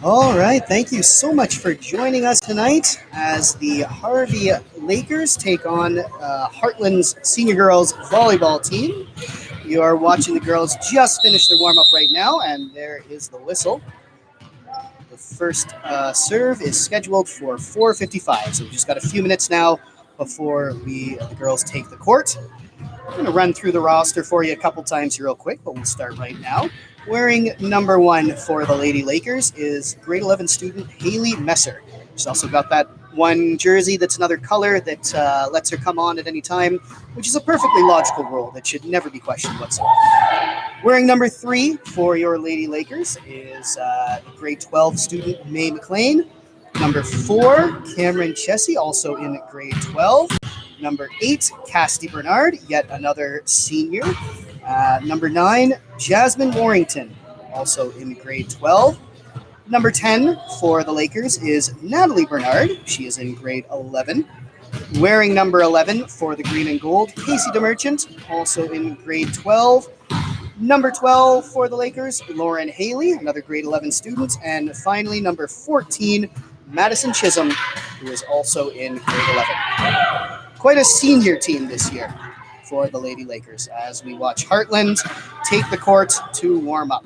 All right, thank you so much for joining us tonight as the Harvey Lakers take on Hartland's senior girls volleyball team. You are watching the girls just finish their warm up right now, and there is the whistle. The first serve is scheduled for 4:55, so we've just got a few minutes now before the girls take the court. I'm going to run through the roster for you a couple times real quick, but we'll start right now. Wearing number 1 for the Lady Lakers is grade 11 student Haley Messer. She's also got that one jersey that's another color that lets her come on at any time, which is a perfectly logical rule that should never be questioned whatsoever. Wearing number 3 for your Lady Lakers is grade 12 student May McLean. Number 4, Cameron Chessie, also in grade 12. Number 8, Cassidy Bernard, yet another senior. Number 9, Jasmine Warrington, also in grade 12. Number 10 for the Lakers is Natalie Bernard. She is in grade 11. Wearing number 11 for the green and gold, Casey DeMerchant, also in grade 12. Number 12 for the Lakers, Lauren Haley, another grade 11 student. And finally, number 14, Madison Chisholm, who is also in grade 11. Quite a senior team this year for the Lady Lakers as we watch Hartland take the court to warm up.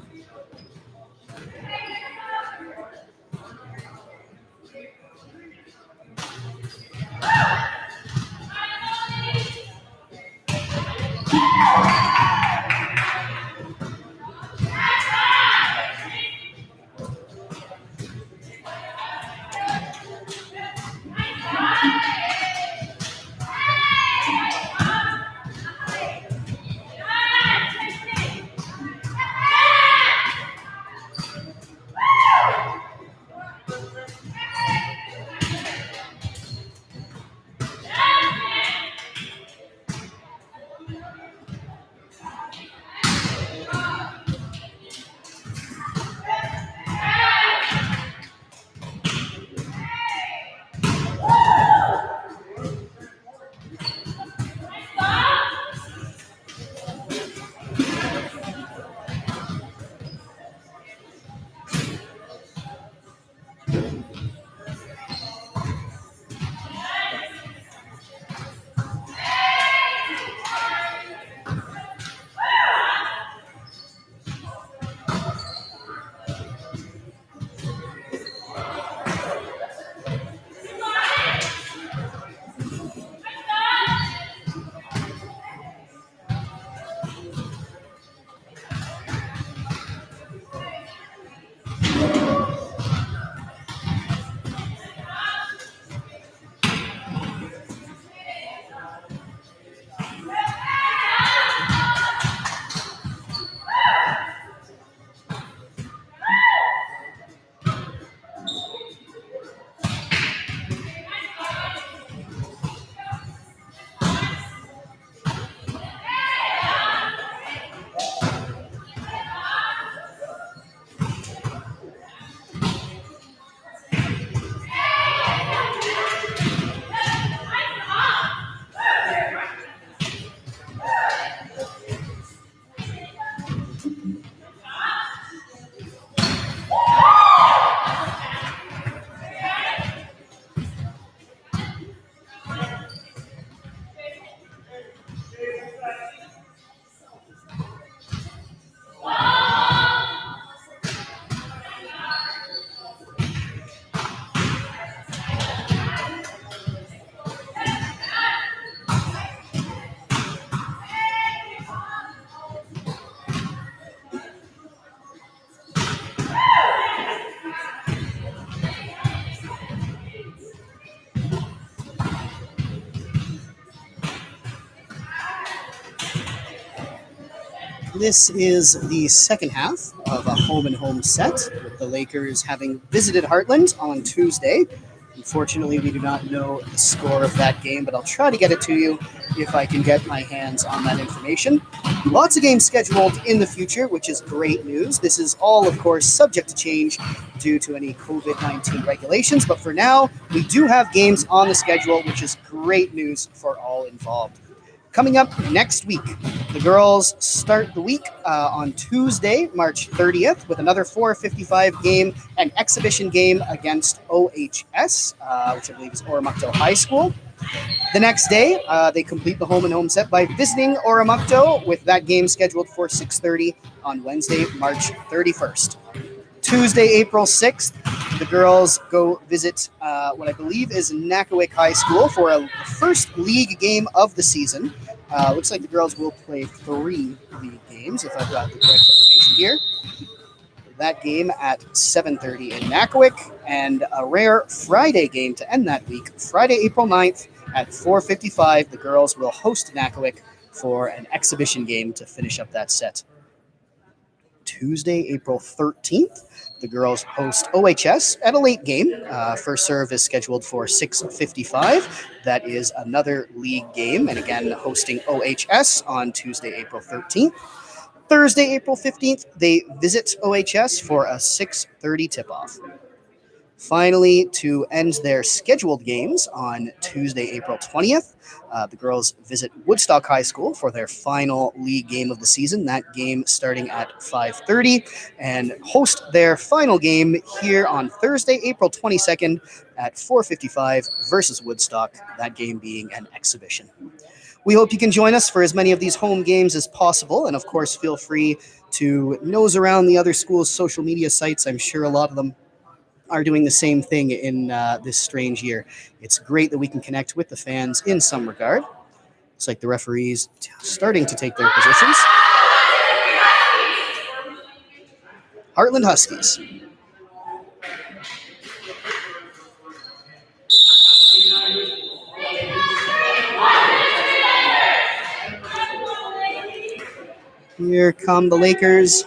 This is the second half of a home-and-home set, with the Lakers having visited Hartland on Tuesday. Unfortunately, we do not know the score of that game, but I'll try to get it to you if I can get my hands on that information. Lots of games scheduled in the future, which is great news. This is all, of course, subject to change due to any COVID-19 regulations, but for now, we do have games on the schedule, which is great news for all involved. Coming up next week, the girls start the week on Tuesday, March 30th, with another 4:55 game and exhibition game against OHS, which I believe is Oromocto High School. The next day, they complete the home and home set by visiting Oromocto, with that game scheduled for 6:30 on Wednesday, March 31st. Tuesday, April 6th, the girls go visit what I believe is Nakawik High School for a first league game of the season. Looks like the girls will play 3 league games, if I've got the correct information here. That game at 7:30 in Nakawik, and a rare Friday game to end that week. Friday, April 9th at 4:55, the girls will host Nakawik for an exhibition game to finish up that set. Tuesday, April 13th, the girls host OHS at a late game. First serve is scheduled for 6:55. That is another league game, and again, hosting OHS on Tuesday, April 13th. Thursday, April 15th, they visit OHS for a 6:30 tip-off. Finally, to end their scheduled games on Tuesday, April 20th, the girls visit Woodstock High School for their final league game of the season. That game starting at 5:30, and host their final game here on Thursday, April 22nd at 4:55 versus Woodstock, that game being an exhibition. We hope you can join us for as many of these home games as possible, and of course, feel free to nose around the other schools' social media sites. I'm sure a lot of them are doing the same thing in this strange year. It's great that we can connect with the fans in some regard. It's like the referees starting to take their positions. Hartland Huskies. Here come the Lakers.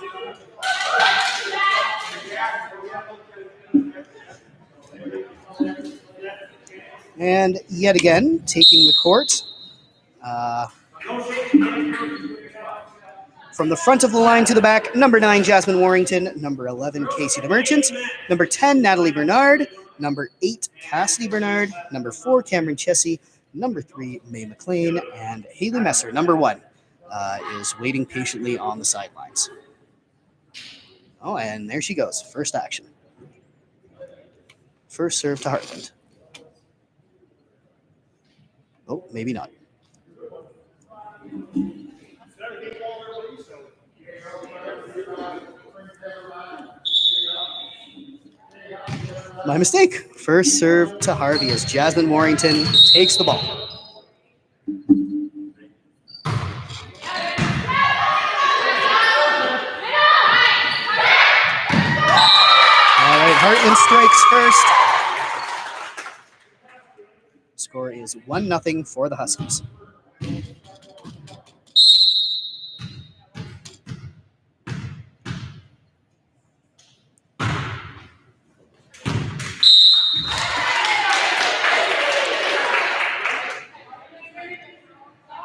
And yet again, taking the court. From the front of the line to the back, number 9, Jasmine Warrington, number 11, Casey the Merchant, number 10, Natalie Bernard, number 8, Cassidy Bernard, number 4, Cameron Chessie, number 3, May McLean, and Haley Messer, number 1, is waiting patiently on the sidelines. Oh, and there she goes, first action. First serve to Hartland. Oh, maybe not. My mistake. First serve to Harvey as Jasmine Warrington takes the ball. All right, Hartland strikes first. Score is 1-0 for the Huskies.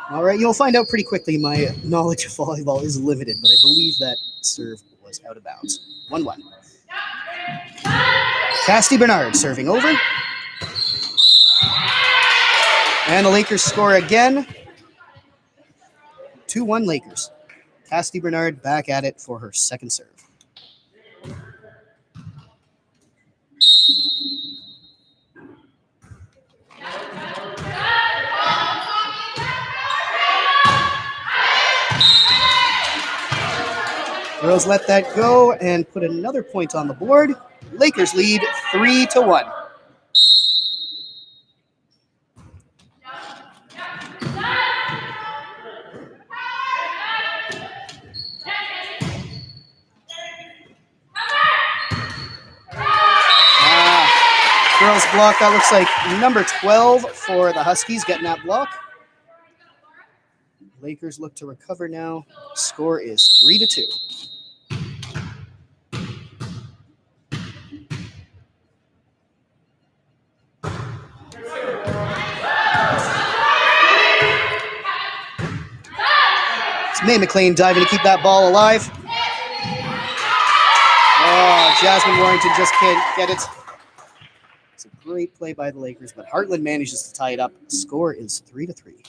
All right, you'll find out pretty quickly my knowledge of volleyball is limited, but I believe that serve was out of bounds. 1-1. Cassidy Bernard serving over. And the Lakers score again. 2-1 Lakers. Cassidy Bernard back at it for her second serve. Girls let that go and put another point on the board. Lakers lead 3-1. Girls block. That looks like number 12 for the Huskies getting that block. Lakers look to recover now. Score is 3-2. It's May McLean diving to keep that ball alive. Oh, Jasmine Warrington just can't get it. It's a great play by the Lakers, but Hartland manages to tie it up. The score is 3-3.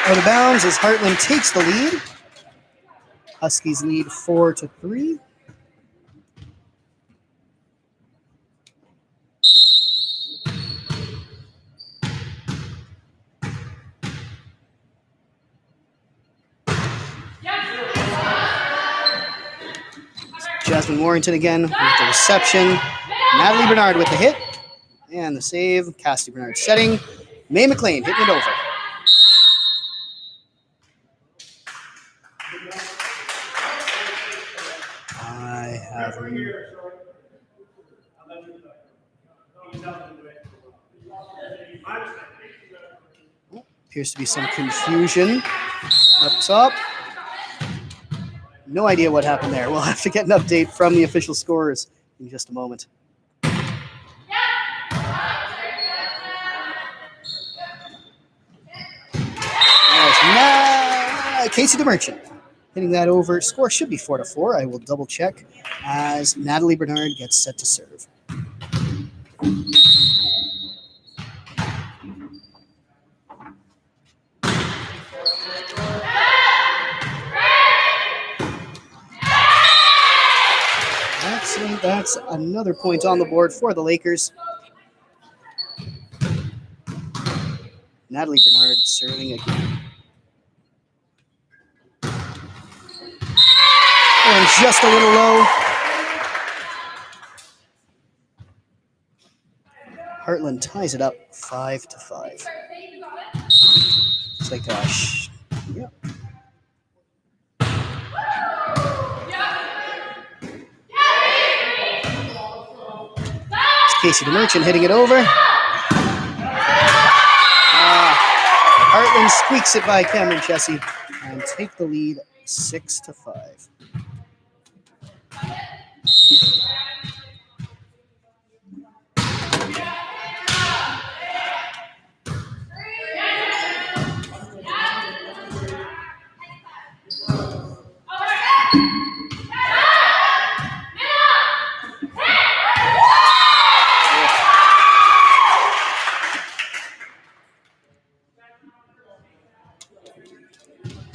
Out of bounds as Hartland takes the lead. Huskies lead 4-3. Jasmine Warrington again with the reception. Natalie Bernard with the hit and the save. Cassidy Bernard setting. May McLean hitting it over. I have him. Appears to be some confusion up top. No idea what happened there. We'll have to get an update from the official scorers in just a moment. Casey DeMerchant hitting that over. Score should be 4-4. I will double check as Natalie Bernard gets set to serve. That's another point on the board for the Lakers. Natalie Bernard serving again. And just a little low. Hartland ties it up 5-5. It's like gosh. Yeah. Casey DeMerchant hitting it over. Hartland squeaks it by Cameron Chessie and take the lead 6-5.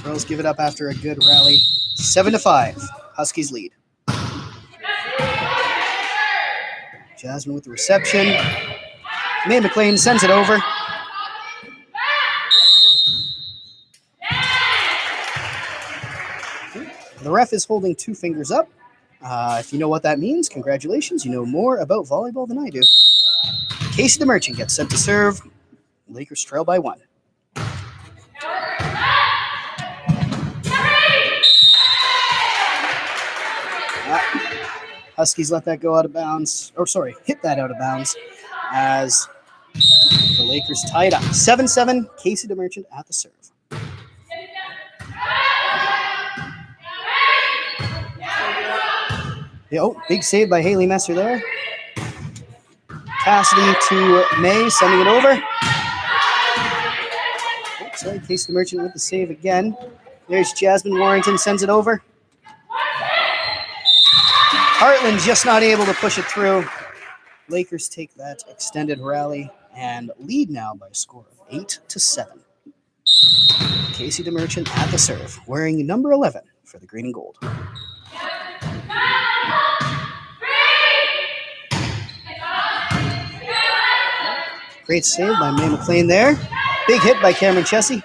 Girls give it up after a good rally. 7-5. Huskies lead. Jasmine with the reception. May McLean sends it over. The ref is holding two fingers up. If you know what that means, congratulations. You know more about volleyball than I do. Casey DeMerchant gets set to serve. Lakers trail by 1. Huskies let that go out of bounds. Hit that out of bounds as the Lakers tie it up. 7-7, Casey DeMerchant at the serve. Big save by Haley Messer there. Cassidy to May, sending it over. Casey DeMerchant with the save again. There's Jasmine Warrington, sends it over. Hartland just not able to push it through. Lakers take that extended rally and lead now by a score of 8-7. Casey DeMerchant at the serve, wearing number 11 for the green and gold. Great save by May McLean there. Big hit by Cameron Chessie.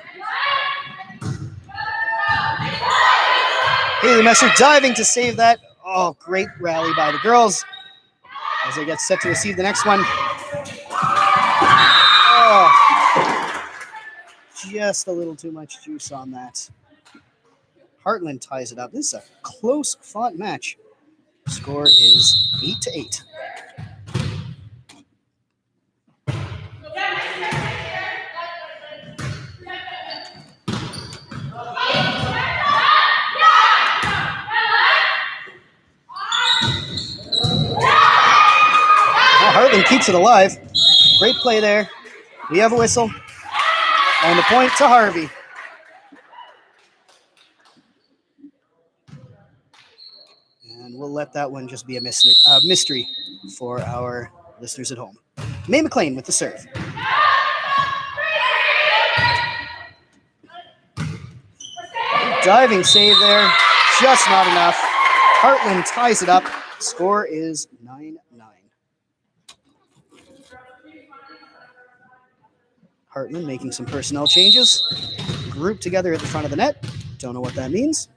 Haley Messer diving to save that. Oh, great rally by the girls as they get set to receive the next one. Oh, just a little too much juice on that. Hartland ties it up. This is a close fought match. Score is 8-8. Hartland keeps it alive. Great play there. We have a whistle. And the point to Harvey. And we'll let that one just be a mystery for our listeners at home. May McLean with the serve. Diving save there, just not enough. Hartland ties it up. Score is 9-9. Hartland making some personnel changes. Grouped together at the front of the net. Don't know what that means.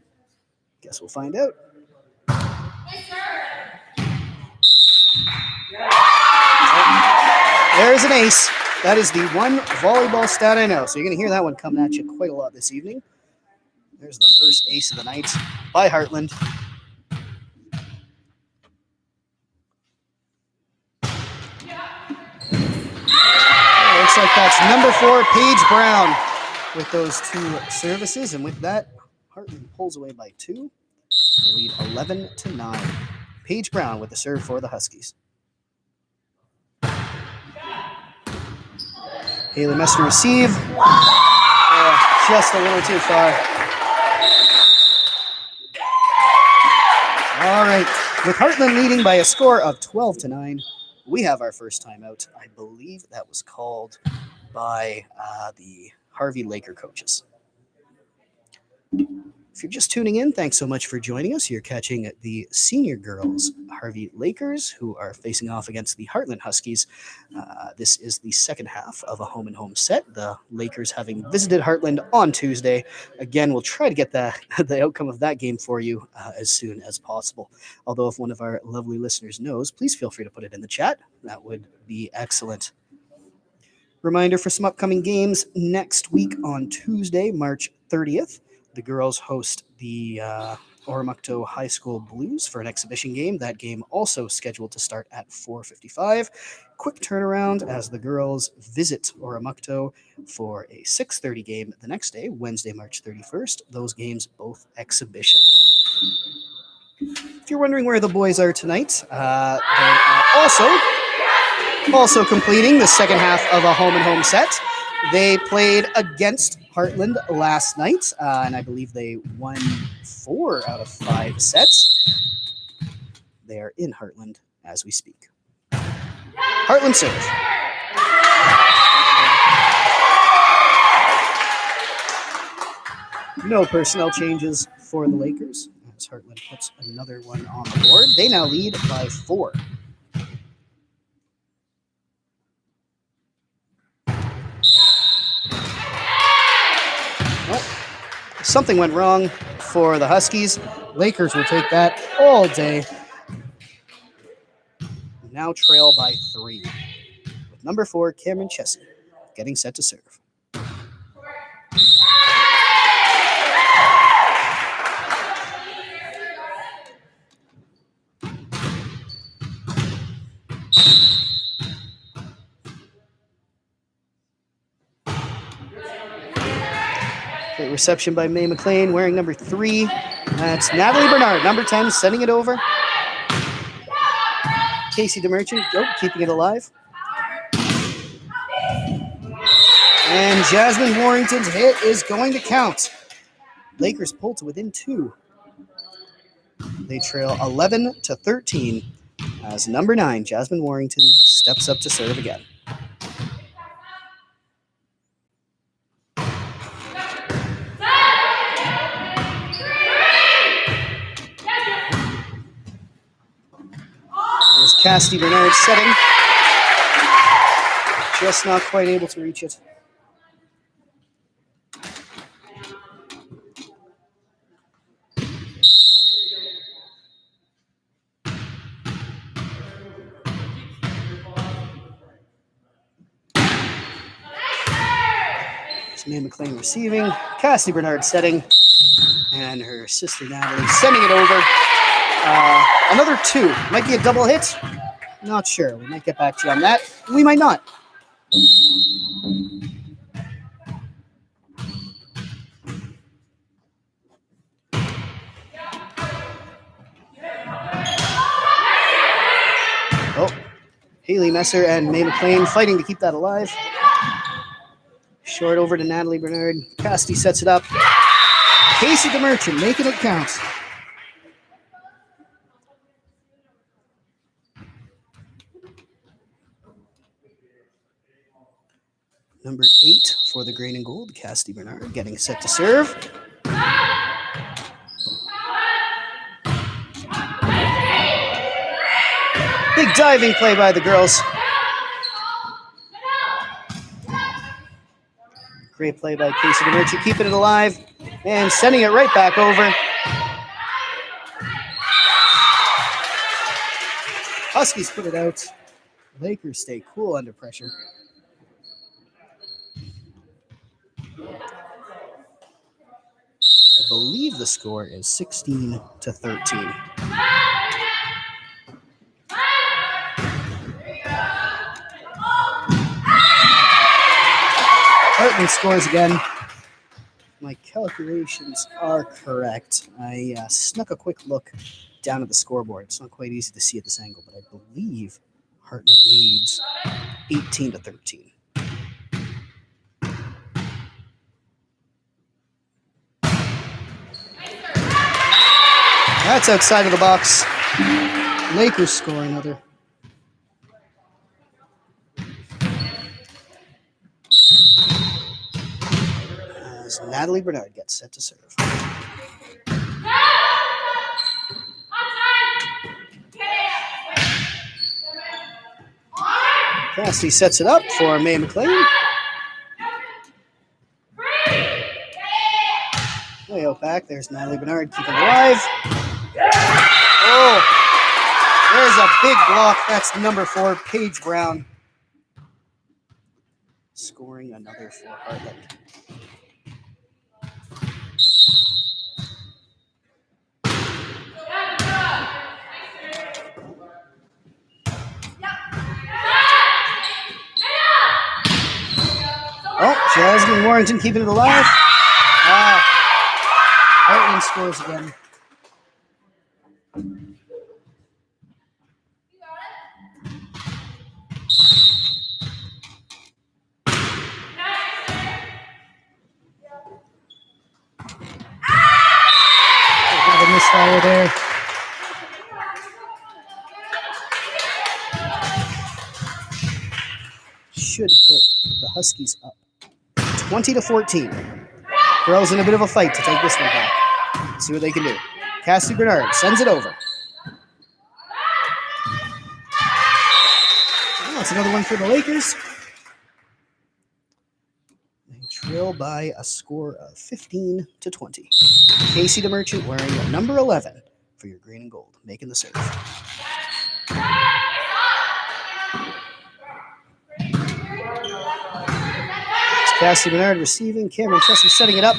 Guess we'll find out. There's an ace. That is the one volleyball stat I know. So you're going to hear that one coming at you quite a lot this evening. There's the first ace of the night by Hartland. Looks like that's number 4, Paige Brown, with those 2 services. And with that, Hartland pulls away by 2. They lead 11-9. Paige Brown with the serve for the Huskies. Haley Messer receive. Just a little too far. All right. With Hartland leading by a score of 12-9, we have our first timeout. I believe that was called by the Harvey Laker coaches. If you're just tuning in, thanks so much for joining us. You're catching the senior girls Harvey Lakers, who are facing off against the Hartland Huskies. This is the second half of a home-and-home set. The Lakers having visited Hartland on Tuesday. Again, we'll try to get the outcome of that game for you as soon as possible. Although if one of our lovely listeners knows, please feel free to put it in the chat. That would be excellent. Reminder for some upcoming games next week on Tuesday, March 30th. The girls host the Oromocto High School Blues for an exhibition game. That game also scheduled to start at 4:55. Quick turnaround as the girls visit Oromocto for a 6:30 game the next day, Wednesday, March 31st. Those games both exhibition. If you're wondering where the boys are tonight, they are also completing the second half of a home-and-home set. They played against Hartland last night, and I believe they won 4 out of 5 sets. They are in Hartland as we speak. Hartland serve. No personnel changes for the Lakers as Hartland puts another one on the board. They now lead by 4. Something went wrong for the Huskies. Lakers will take that all day. Now trail by 3. With number 4, Cameron Chessie, getting set to serve. Great reception by May McLean, wearing number 3. That's Natalie Bernard, number 10, sending it over. Casey DeMerchant, keeping it alive. And Jasmine Warrington's hit is going to count. Lakers pull to within 2. They trail 11-13 as number 9, Jasmine Warrington, steps up to serve again. There's Cassidy Bernard setting. Just not quite able to reach it. May McLean receiving, Cassidy Bernard setting, and her sister Natalie sending it over. Another 2. Might be a double hit. Not sure. We might get back to you on that. We might not. Haley Messer and May McLean fighting to keep that alive. Short over to Natalie Bernard. Cassidy sets it up. Casey DeMerchant making it count. Number 8 for the green and gold, Cassidy Bernard, getting set to serve. diving play by the girls. Great play by Casey DeMerchant, keeping it alive and sending it right back over. Huskies put it out. Lakers stay cool under pressure. I believe the score is 16-13. Hartland scores again. My calculations are correct. I snuck a quick look down at the scoreboard. It's not quite easy to see at this angle, but I believe Hartland leads 18-13. That's outside of the box. Lakers score another. As Natalie Bernard gets set to serve. Cassidy sets it up for May McLean. Way out back. There's Natalie Bernard keeping it alive. Oh, there's a big block. That's number 4, Paige Brown. Scoring another for Hartland. Oh, Jasmine Warrington keeping it alive. Hartland scores again. A misfire there. Should put the Huskies up 20-14. Girls in a bit of a fight to take this one back. Let's see what they can do. Cassie Bernard sends it over. Oh, that's another one for the Lakers. They trail by a score of 15-20. Casey DeMerchant wearing number 11 for your green and gold, making the serve. It's Cassie Bernard receiving. Cameron Chessie setting it up.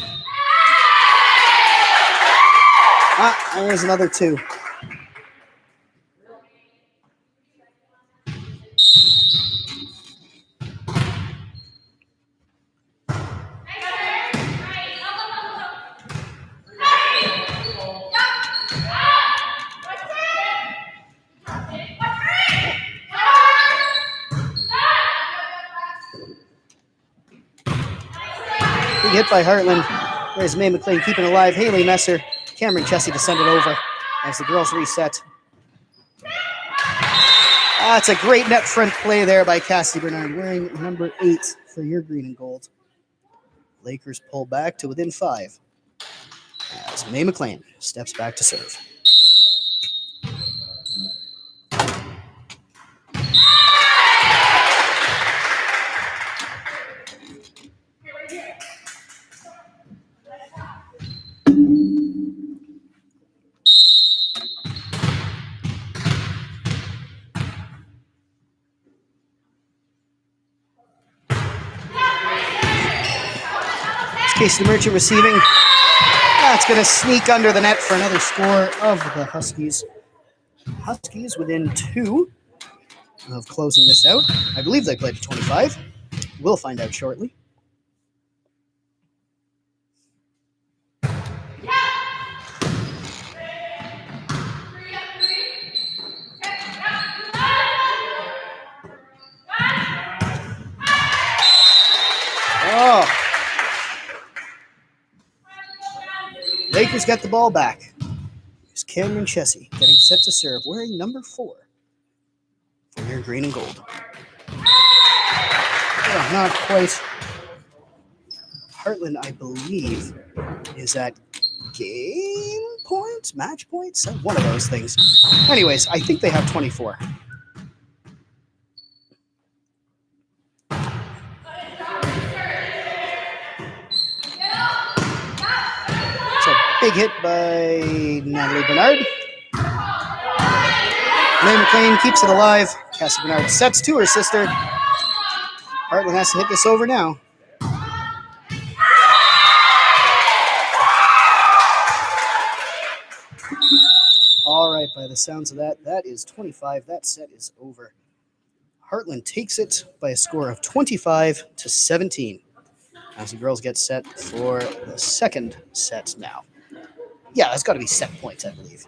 There's another 2. Big hit by Hartland. There's May McLean keeping alive. Haley Messer, Cameron Chessie to send it over as the girls reset. That's a great net front play there by Cassie Bernard, wearing number 8 for your green and gold. Lakers pull back to within 5 as May McLean steps back to serve. Casey DeMerchant receiving. That's going to sneak under the net for another score of the Huskies. Huskies within 2 of closing this out. I believe they played to 25. We'll find out shortly. Oh. Lakers got the ball back. Here's Cameron Chessie getting set to serve, wearing number 4 for your green and gold. Oh, not quite. Hartland, I believe, is at game point, match point, one of those things. Anyways, I think they have 24. Big hit by Natalie Bernard. May McLean keeps it alive. Cassie Bernard sets to her sister. Hartland has to hit this over now. All right, by the sounds of that, that is 25. That set is over. Hartland takes it by a score of 25-17. As the girls get set for the second set now. Yeah, that's got to be set points, I believe.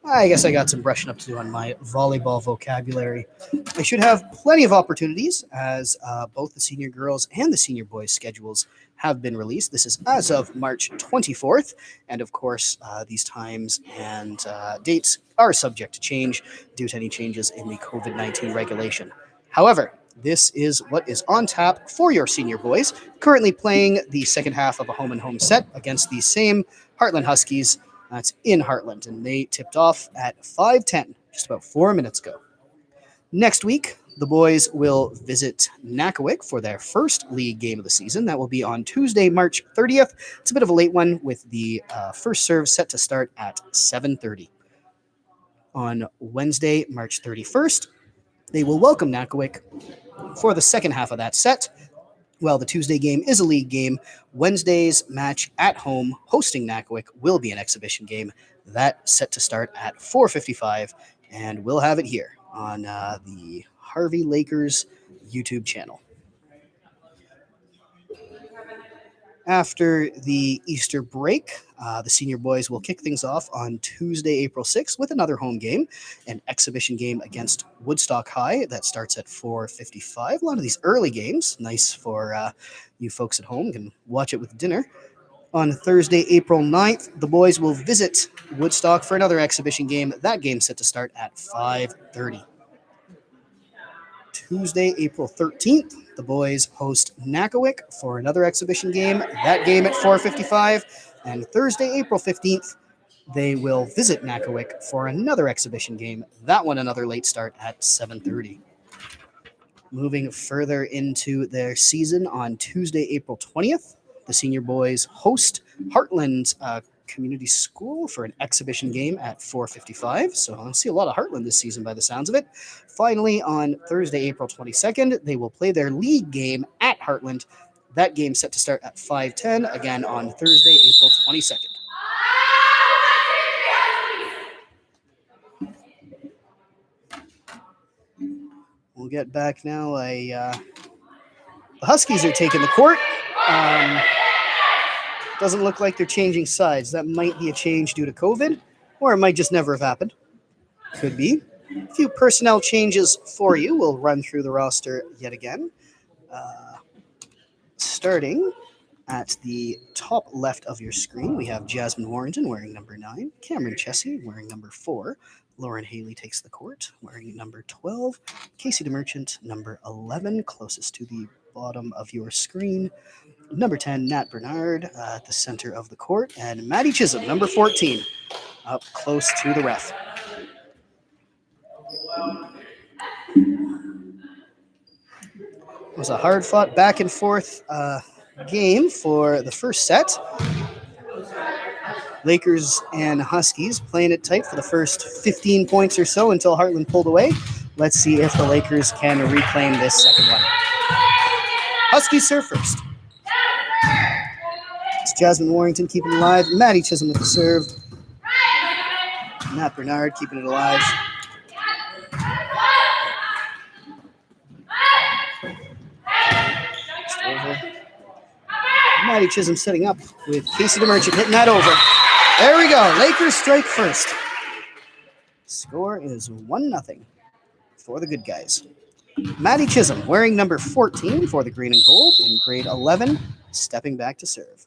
I guess I got some brushing up to do on my volleyball vocabulary. I should have plenty of opportunities as both the senior girls and the senior boys schedules have been released. This is as of March 24th. And of course, these times and dates are subject to change due to any changes in the COVID-19 regulation. However, this is what is on tap for your senior boys, currently playing the second half of a home-and-home set against the same Hartland Huskies. That's in Hartland, and they tipped off at 5:10, just about 4 minutes ago. Next week, the boys will visit Nakawik for their first league game of the season. That will be on Tuesday, March 30th. It's a bit of a late one with the first serve set to start at 7:30. On Wednesday, March 31st, they will welcome Nakawik for the second half of that set. Well, the Tuesday game is a league game. Wednesday's match at home, hosting Nakawik, will be an exhibition game. That set to start at 4:55, and we'll have it here on the Harvey Lakers YouTube channel. After the Easter break, the senior boys will kick things off on Tuesday, April 6th with another home game, an exhibition game against Woodstock High that starts at 4:55. A lot of these early games, nice for you folks at home, can watch it with dinner. On Thursday, April 9th, the boys will visit Woodstock for another exhibition game. That game set to start at 5:30. Tuesday, April 13th, the boys host Nakawik for another exhibition game. That game at 4:55. And Thursday, April 15th, they will visit Nakawik for another exhibition game. That one another late start at 7:30. Moving further into their season on Tuesday, April 20th, the senior boys host Hartland Community School for an exhibition game at 4:55. So I'll see a lot of Hartland this season by the sounds of it. Finally, on Thursday, April 22nd, they will play their league game at Hartland. That game set to start at 5:10, again on Thursday, April 22nd. We'll get back now. The Huskies are taking the court. Doesn't look like they're changing sides. That might be a change due to COVID, or it might just never have happened. Could be. A few personnel changes for you. We'll run through the roster yet again. Starting at the top left of your screen, we have Jasmine Warrington wearing number 9, Cameron Chessie wearing number 4, Lauren Haley takes the court wearing number 12, Casey DeMerchant number 11, closest to the bottom of your screen, number 10, Nat Bernard at the center of the court, and Maddie Chisholm, number 14, up close to the ref. It was a hard-fought back-and-forth game for the first set. Lakers and Huskies playing it tight for the first 15 points or so until Hartland pulled away. Let's see if the Lakers can reclaim this second one. Huskies serve first. It's Jasmine Warrington keeping it alive. Maddie Chisholm with the serve. Nat Bernard keeping it alive. Over. Maddie Chisholm setting up with Casey DeMerchant hitting that over. There we go. Lakers strike first. Score is 1-0 for the good guys. Maddie Chisholm wearing number 14 for the green and gold in grade 11, stepping back to serve.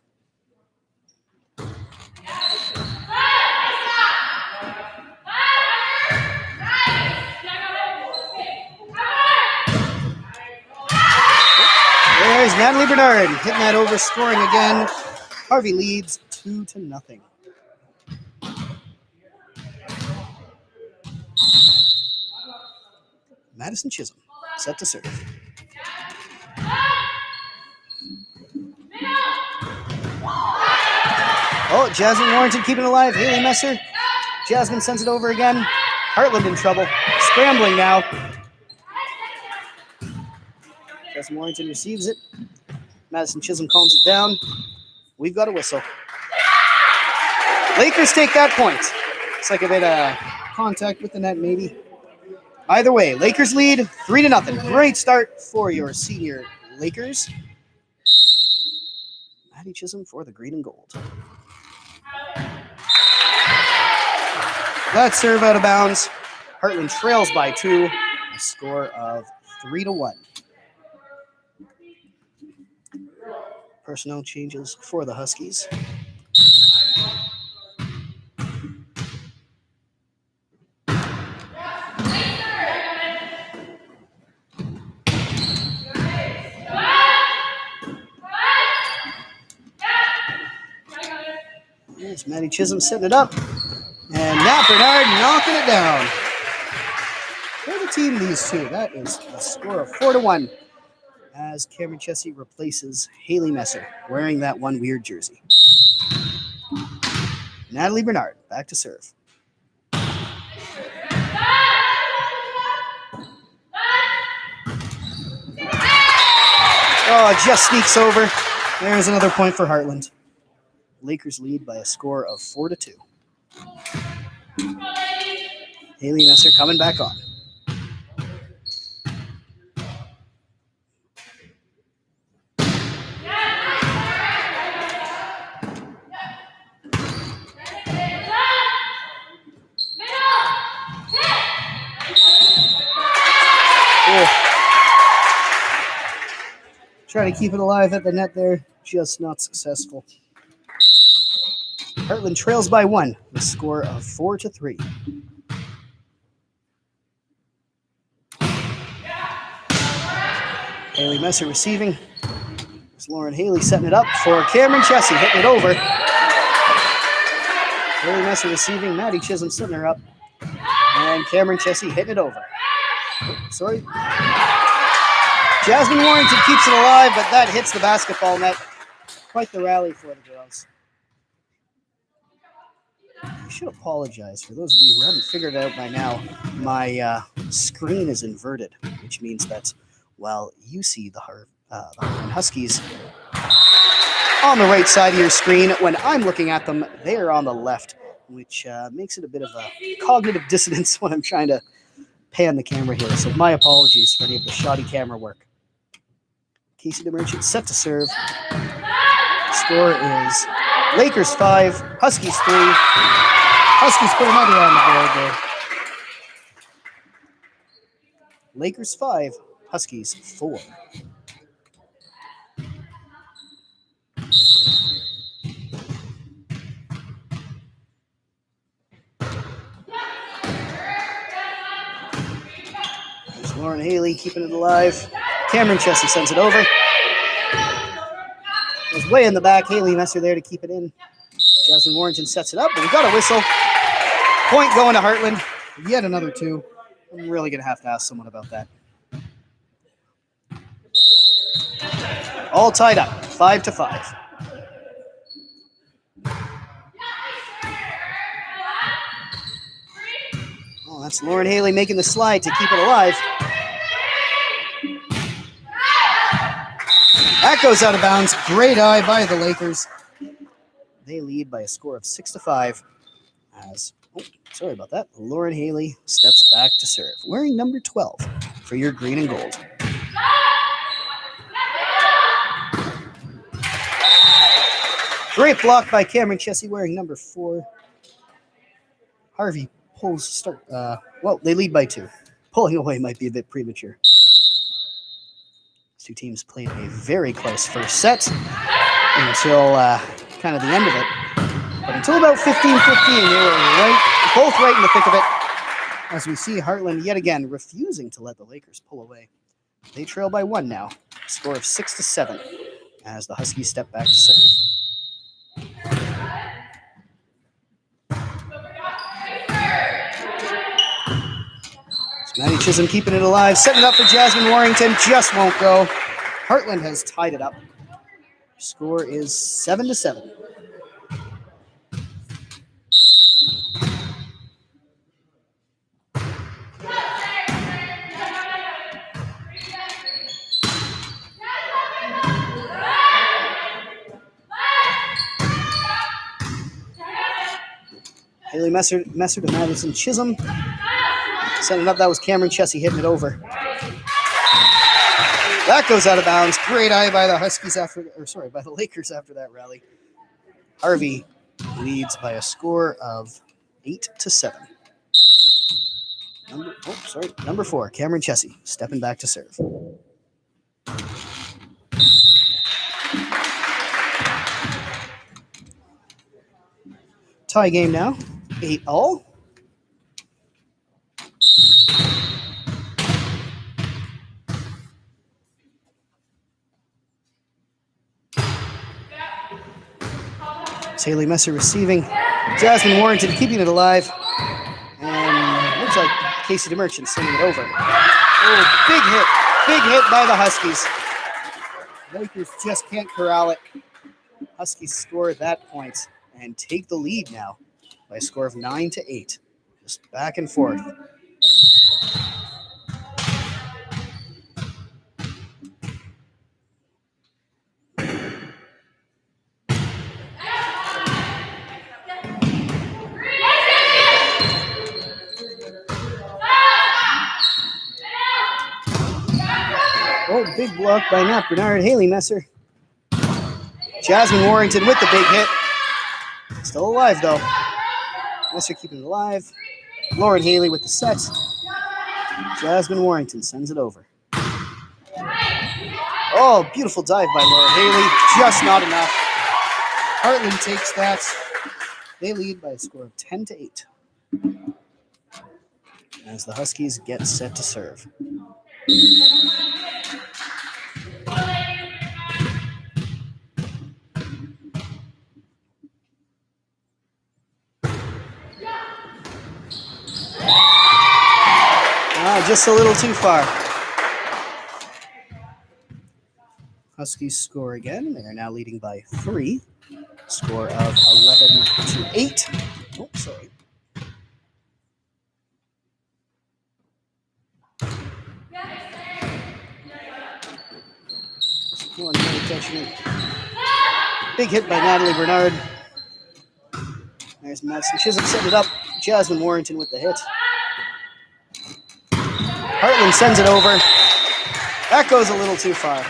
There's Natalie Bernard hitting that over, scoring again. Harvey leads 2-0. Madison Chisholm set to serve. Oh, Jasmine Warrington keeping it alive. Haley Messer. Jasmine sends it over again. Hartland in trouble. Scrambling now. Jasmine Warrington receives it. Madison Chisholm calms it down. We've got a whistle. Lakers take that point. It's like a bit of contact with the net, maybe. Either way, Lakers lead 3-0. Great start for your senior Lakers. Maddie Chisholm for the green and gold. That serve out of bounds. Hartland trails by 2. A score of 3-1. Personnel changes for the Huskies. There's Maddie Chisholm setting it up. And Nat Bernard knocking it down. For the team, these two. That is a score of 4-1 as Cameron Chessie replaces Haley Messer, wearing that one weird jersey. Natalie Bernard, back to serve. Oh, it just sneaks over. There's another point for Hartland. Lakers lead by a score of 4-2. Haley Messer coming back on. Trying to keep it alive at the net there, just not successful. Hartland trails by 1, a score of 4-3. Haley Messer receiving. It's Lauren Haley setting it up for Cameron Chessie, hitting it over. Haley Messer receiving, Maddie Chisholm setting her up. And Cameron Chessie hitting it over. Sorry. Jasmine Warrington keeps it alive, but that hits the basketball net. Quite the rally for the girls. I should apologize for those of you who haven't figured it out by now. My screen is inverted, which means that while you see the Hartland Huskies on the right side of your screen, when I'm looking at them, they are on the left, which makes it a bit of a cognitive dissonance when I'm trying to pan the camera here. So my apologies for any of the shoddy camera work. Casey DeMerchant set to serve. Score is Lakers 5, Huskies 3. Huskies put another on the board there. Lakers 5, Huskies 4. There's Lauren Haley keeping it alive. Cameron Chessie sends it over. It was way in the back. Haley Messer there to keep it in. Jasmine Warrington sets it up, but we got a whistle. Point going to Hartland. Yet another 2. I'm really going to have to ask someone about that. All tied up, 5-5. Oh, that's Lauren Haley making the slide to keep it alive. That goes out of bounds. Great eye by the Lakers. They lead by a score of 6-5 as, sorry about that, Lauren Haley steps back to serve, wearing number 12 for your green and gold. Great block by Cameron Chessie, wearing number 4. Harvey pulls start. Well, they lead by 2. Pulling away might be a bit premature. These two teams played a very close first set until kind of the end of it. But until about 15-15, they were both right in the thick of it. As we see Hartland yet again refusing to let the Lakers pull away. They trail by 1 now. Score of 6-7 as the Huskies step back to serve. Maddie Chisholm keeping it alive, setting it up for Jasmine Warrington, just won't go. Hartland has tied it up. Score is 7-7. Haley Messer to Madison Chisholm. Setting it up. That was Cameron Chessie hitting it over. That goes out of bounds. Great eye by the by the Lakers after that rally. Harvey leads by a score of 8-7. Number 4, Cameron Chessie, stepping back to serve. Tie game now, 8-all. Haley Messer receiving. Jasmine Warrington keeping it alive. And looks like Casey DeMerchant sending it over. Oh, big hit by the Huskies. Lakers just can't corral it. Huskies score at that point and take the lead now by a score of 9-8. Just back and forth. Oh, big block by Nat Bernard. Haley Messer. Jasmine Warrington with the big hit. Still alive, though. Messer keeping it alive. Lauren Haley with the set. Jasmine Warrington sends it over. Oh, beautiful dive by Lauren Haley. Just not enough. Hartland takes that. They lead by a score of 10-8. As the Huskies get set to serve. Just a little too far. Huskies score again. They are now leading by 3. Score of 11-8. Oh, sorry. Big hit by Natalie Bernard. There's Madison Chisholm setting it up. Jasmine Warrington with the hit. Hartland sends it over. That goes a little too far.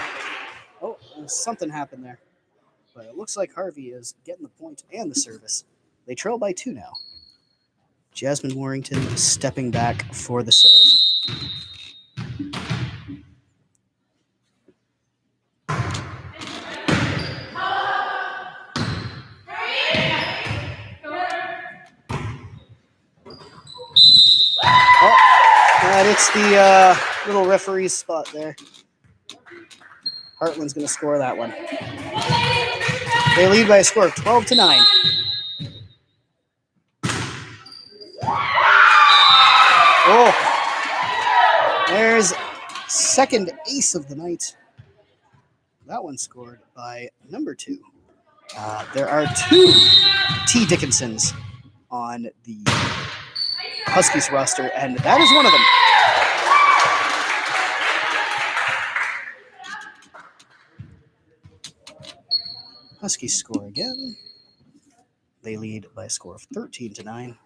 Oh, something happened there. But it looks like Harvey is getting the point and the service. They trail by 2 now. Jasmine Warrington is stepping back for the serve. And it's the little referee's spot there. Hartland's going to score that one. They lead by a score of 12-9. Oh, there's second ace of the night. That one scored by number 2. There are 2 T. Dickinsons on the Huskies roster, and that is one of them. Huskies score again. They lead by a score of 13-9.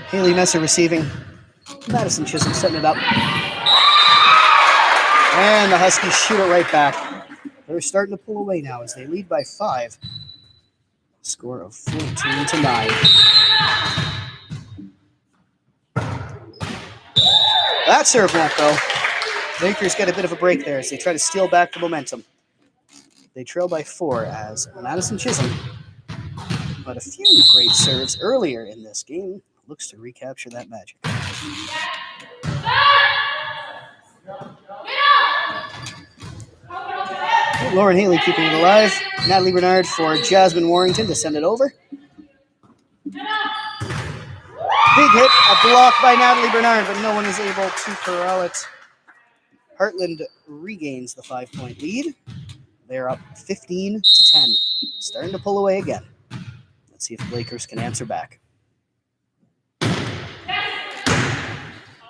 Haley Messer receiving. Madison Chisholm setting it up. And the Huskies shoot it right back. They're starting to pull away now as they lead by 5. Score of 14-9. That serve won't go. Lakers get a bit of a break there as they try to steal back the momentum. They trail by 4 as Madison Chisholm, but a few great serves earlier in this game, looks to recapture that magic. Lauren Haley keeping it alive. Natalie Bernard for Jasmine Warrington to send it over. Big hit, a block by Natalie Bernard, but no one is able to corral it. Hartland regains the 5-point lead. They're up 15-10. Starting to pull away again. Let's see if the Lakers can answer back.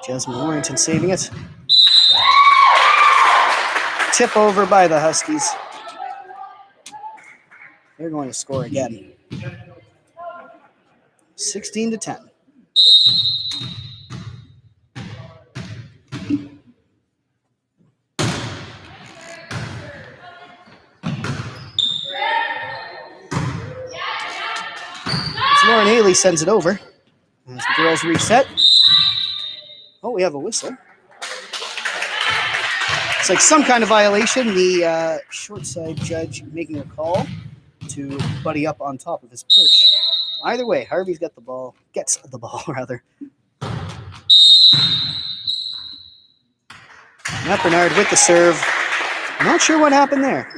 Jasmine Warrington saving it. Tip over by the Huskies. They're going to score again. 16-10. Lauren Haley sends it over. As the girls reset. Oh, we have a whistle. It's like some kind of violation. The short side judge making a call to buddy up on top of his perch. Either way, Harvey's got the ball. Gets the ball, rather. Matt Bernard with the serve. Not sure what happened there.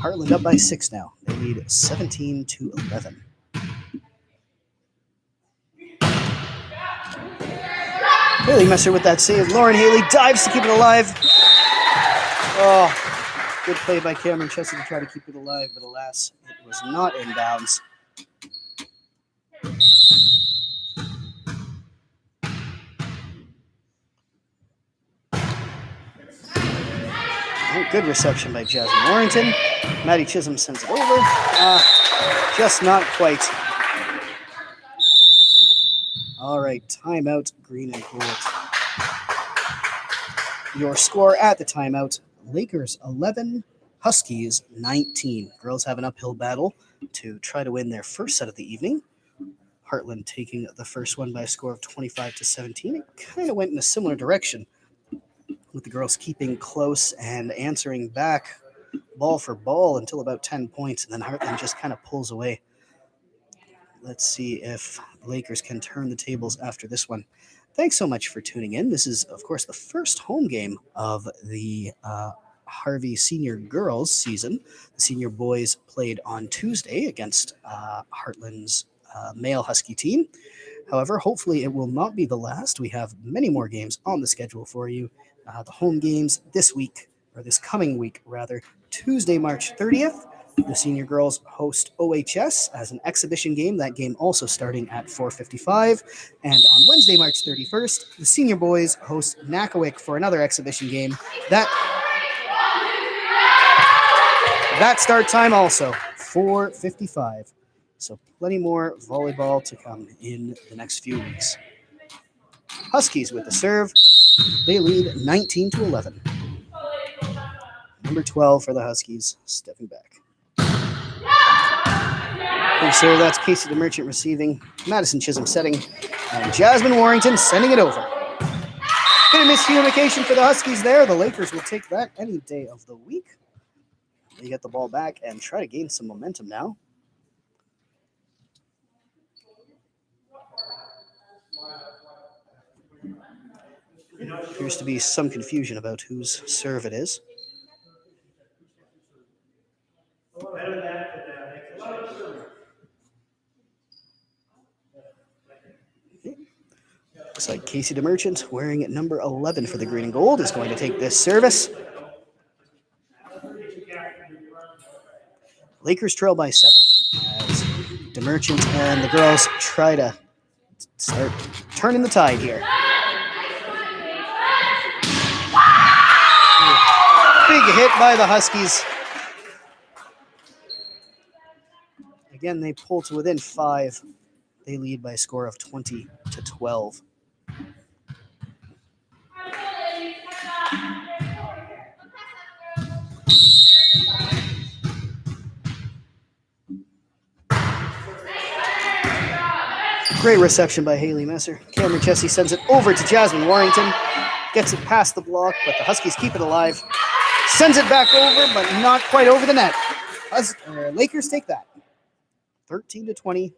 Hartland up by 6 now. They lead 17-11. Haley Messer with that save. Lauren Haley dives to keep it alive. Oh, good play by Cameron Chessie to try to keep it alive, but alas, it was not in bounds. Oh, good reception by Jasmine Warrington. Maddie Chisholm sends it over. Just not quite. All right, timeout, green and gold. Your score at the timeout, Lakers 11, Huskies 19. Girls have an uphill battle to try to win their first set of the evening. Hartland taking the first one by a score of 25-17. It kind of went in a similar direction, with the girls keeping close and answering back ball for ball until about 10 points, and then Hartland just kind of pulls away. Let's see if the Lakers can turn the tables after this one. Thanks so much for tuning in. This is, of course, the first home game of the Harvey Senior Girls season. The Senior Boys played on Tuesday against Hartland's male Husky team. However, hopefully it will not be the last. We have many more games on the schedule for you. The home games this week, or this coming week, rather, Tuesday, March 30th. The Senior Girls host OHS as an exhibition game. That game also starting at 4:55. And on Wednesday, March 31st, the Senior Boys host Nakawick for another exhibition game. That start time also, 4:55. So plenty more volleyball to come in the next few weeks. Huskies with the serve. They lead 19-11. Number 12 for the Huskies, stepping back. Big serve, that's Casey the Merchant receiving. Madison Chisholm setting. And Jasmine Warrington sending it over. Bit of miscommunication for the Huskies there. The Lakers will take that any day of the week. They get the ball back and try to gain some momentum now. Appears to be some confusion about whose serve it is. Looks like Casey DeMerchant, wearing number 11 for the green and gold, is going to take this service. Lakers trail by 7 as DeMerchant and the girls try to start turning the tide here. Big hit by the Huskies. Again, they pull to within 5. They lead by a score of 20-12. Great reception by Haley Messer. Cameron Chessie sends it over to Jasmine Warrington. Gets it past the block, but the Huskies keep it alive. Sends it back over, but not quite over the net. Lakers take that. 13-20.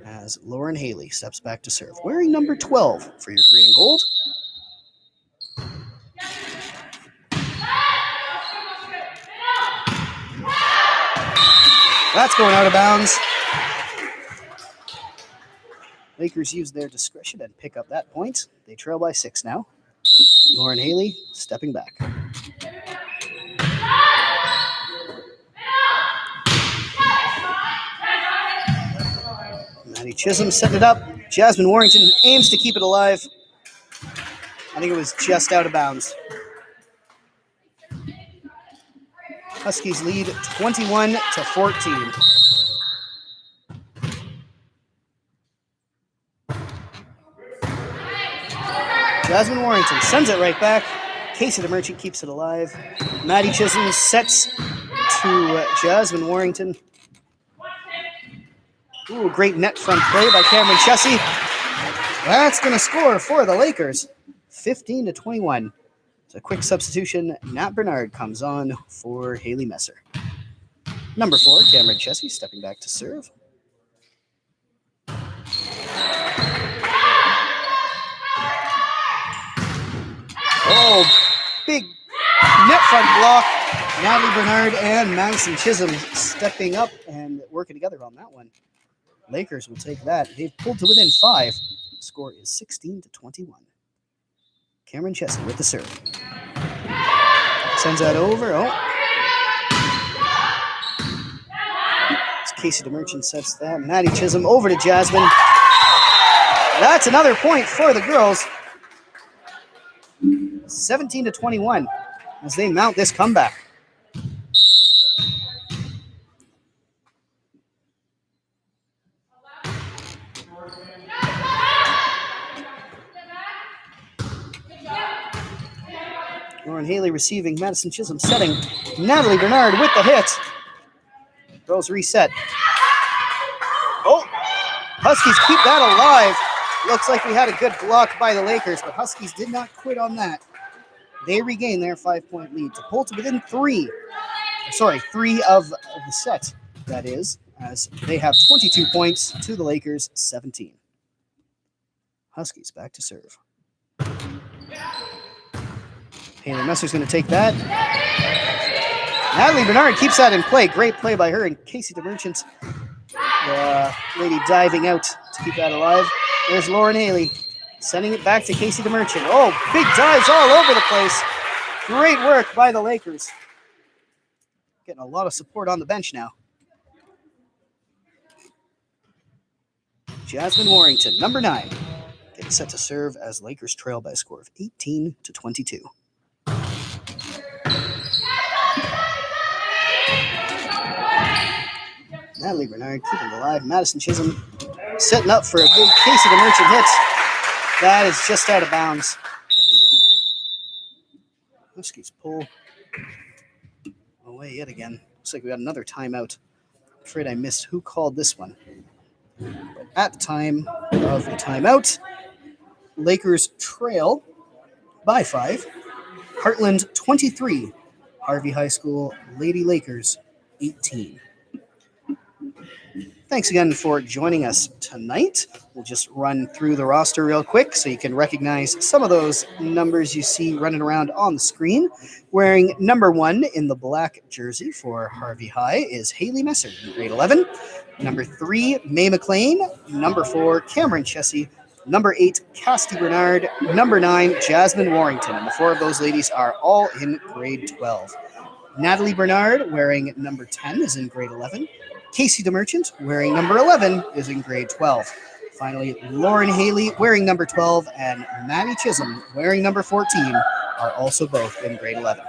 As Lauren Haley steps back to serve. Wearing number 12 for your green and gold. That's going out of bounds. Lakers use their discretion and pick up that point. They trail by 6 now. Lauren Haley stepping back. Maddie Chisholm setting it up. Jasmine Warrington aims to keep it alive. I think it was just out of bounds. Huskies lead 21-14. Jasmine Warrington sends it right back. Casey the Merchant keeps it alive. Maddie Chisholm sets to Jasmine Warrington. Ooh, great net front play by Cameron Chessie. That's going to score for the Lakers. 15-21. It's a quick substitution. Nat Bernard comes on for Haley Messer. Number 4, Cameron Chessie stepping back to serve. Oh, big net front block. Natalie Bernard and Madison Chisholm stepping up and working together on that one. Lakers will take that. They've pulled to within 5. The score is 16-21. Cameron Chessie with the serve. Sends that over. Oh. It's Casey DeMerchant sets that. Maddie Chisholm over to Jasmine. That's another point for the girls. 17-21 as they mount this comeback. Lauren Haley receiving, Madison Chisholm setting. Natalie Bernard with the hit. Girls reset. Oh, Huskies keep that alive. Looks like we had a good block by the Lakers, but Huskies did not quit on that. They regain their 5-point lead to pull to within 3 of the set, that is, as they have 22 points to the Lakers' 17. Huskies back to serve. Haley Messer's going to take that. Natalie Bernard keeps that in play. Great play by her, and Casey DeMerchant, the lady diving out to keep that alive. There's Lauren Haley sending it back to Casey DeMerchant. Oh, big dives all over the place. Great work by the Lakers. Getting a lot of support on the bench now. Jasmine Warrington, number 9, getting set to serve as Lakers trail by a score of 18-22. Natalie Bernard keeping it alive. Madison Chisholm setting up for a big Casey DeMerchant hit. That is just out of bounds. Huskies pull away yet again. Looks like we got another timeout. I'm afraid I missed who called this one. But at the time of the timeout, Lakers trail by 5. Hartland 23. Harvey High School Lady Lakers 18. Thanks again for joining us tonight. We'll just run through the roster real quick so you can recognize some of those numbers you see running around on the screen. Wearing number 1 in the black jersey for Harvey High is Haley Messer in grade 11. Number 3, May McLean. Number 4, Cameron Chessie. Number 8, Casti Bernard. Number 9, Jasmine Warrington. And the 4 of those ladies are all in grade 12. Natalie Bernard, wearing number 10, is in grade 11. Casey DeMerchant, wearing number 11, is in grade 12. Finally, Lauren Haley, wearing number 12, and Maddie Chisholm, wearing number 14, are also both in grade 11.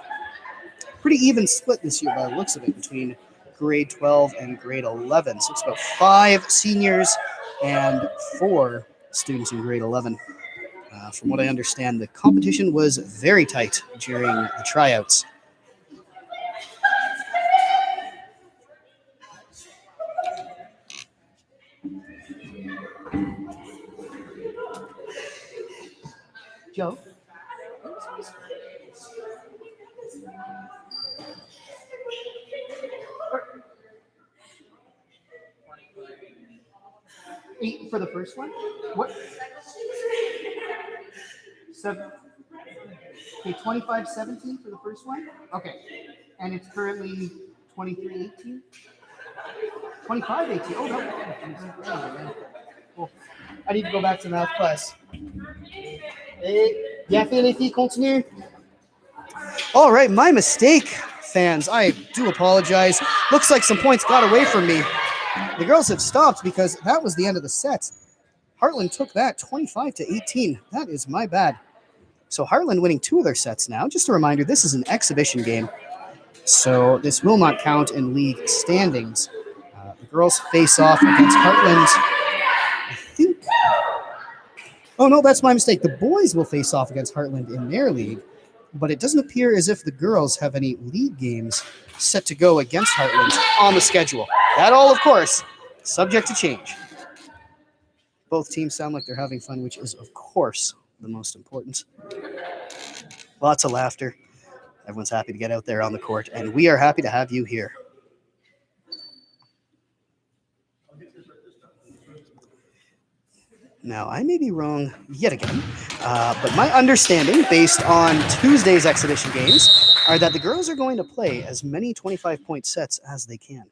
Pretty even split this year by the looks of it between grade 12 and grade 11. So it's about 5 seniors and 4 students in grade 11. From what I understand, the competition was very tight during the tryouts. Joe? $8 for the first one? What? 7. Okay, 25-17 for the first one? Okay. And it's currently 23-18? 25-18. Oh, no. Cool. I need to go back to math class. Bien fait, les filles, continue. All right, my mistake, fans. I do apologize. Looks like some points got away from me. The girls have stopped because that was the end of the set. Hartland took that 25-18. That is my bad. So Hartland winning 2 of their sets now. Just a reminder, this is an exhibition game, so this will not count in league standings. The girls face off against Hartland. I think. Oh, no, that's my mistake. The boys will face off against Hartland in their league, but it doesn't appear as if the girls have any league games set to go against Hartland on the schedule. That all, of course, subject to change. Both teams sound like they're having fun, which is, of course, the most important. Lots of laughter. Everyone's happy to get out there on the court, and we are happy to have you here. Now, I may be wrong yet again, but my understanding, based on Tuesday's exhibition games, are that the girls are going to play as many 25-point sets as they can.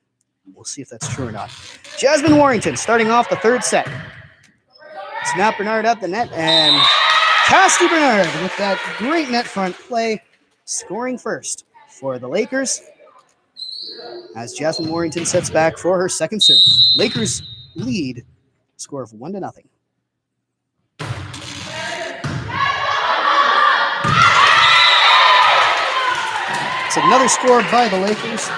We'll see if that's true or not. Jasmine Warrington starting off the third set. Snap Bernard at the net, and Cassie Bernard with that great net front play, scoring first for the Lakers as Jasmine Warrington sets back for her second serve. Lakers lead, score of 1-0. It's another score by the Lakers.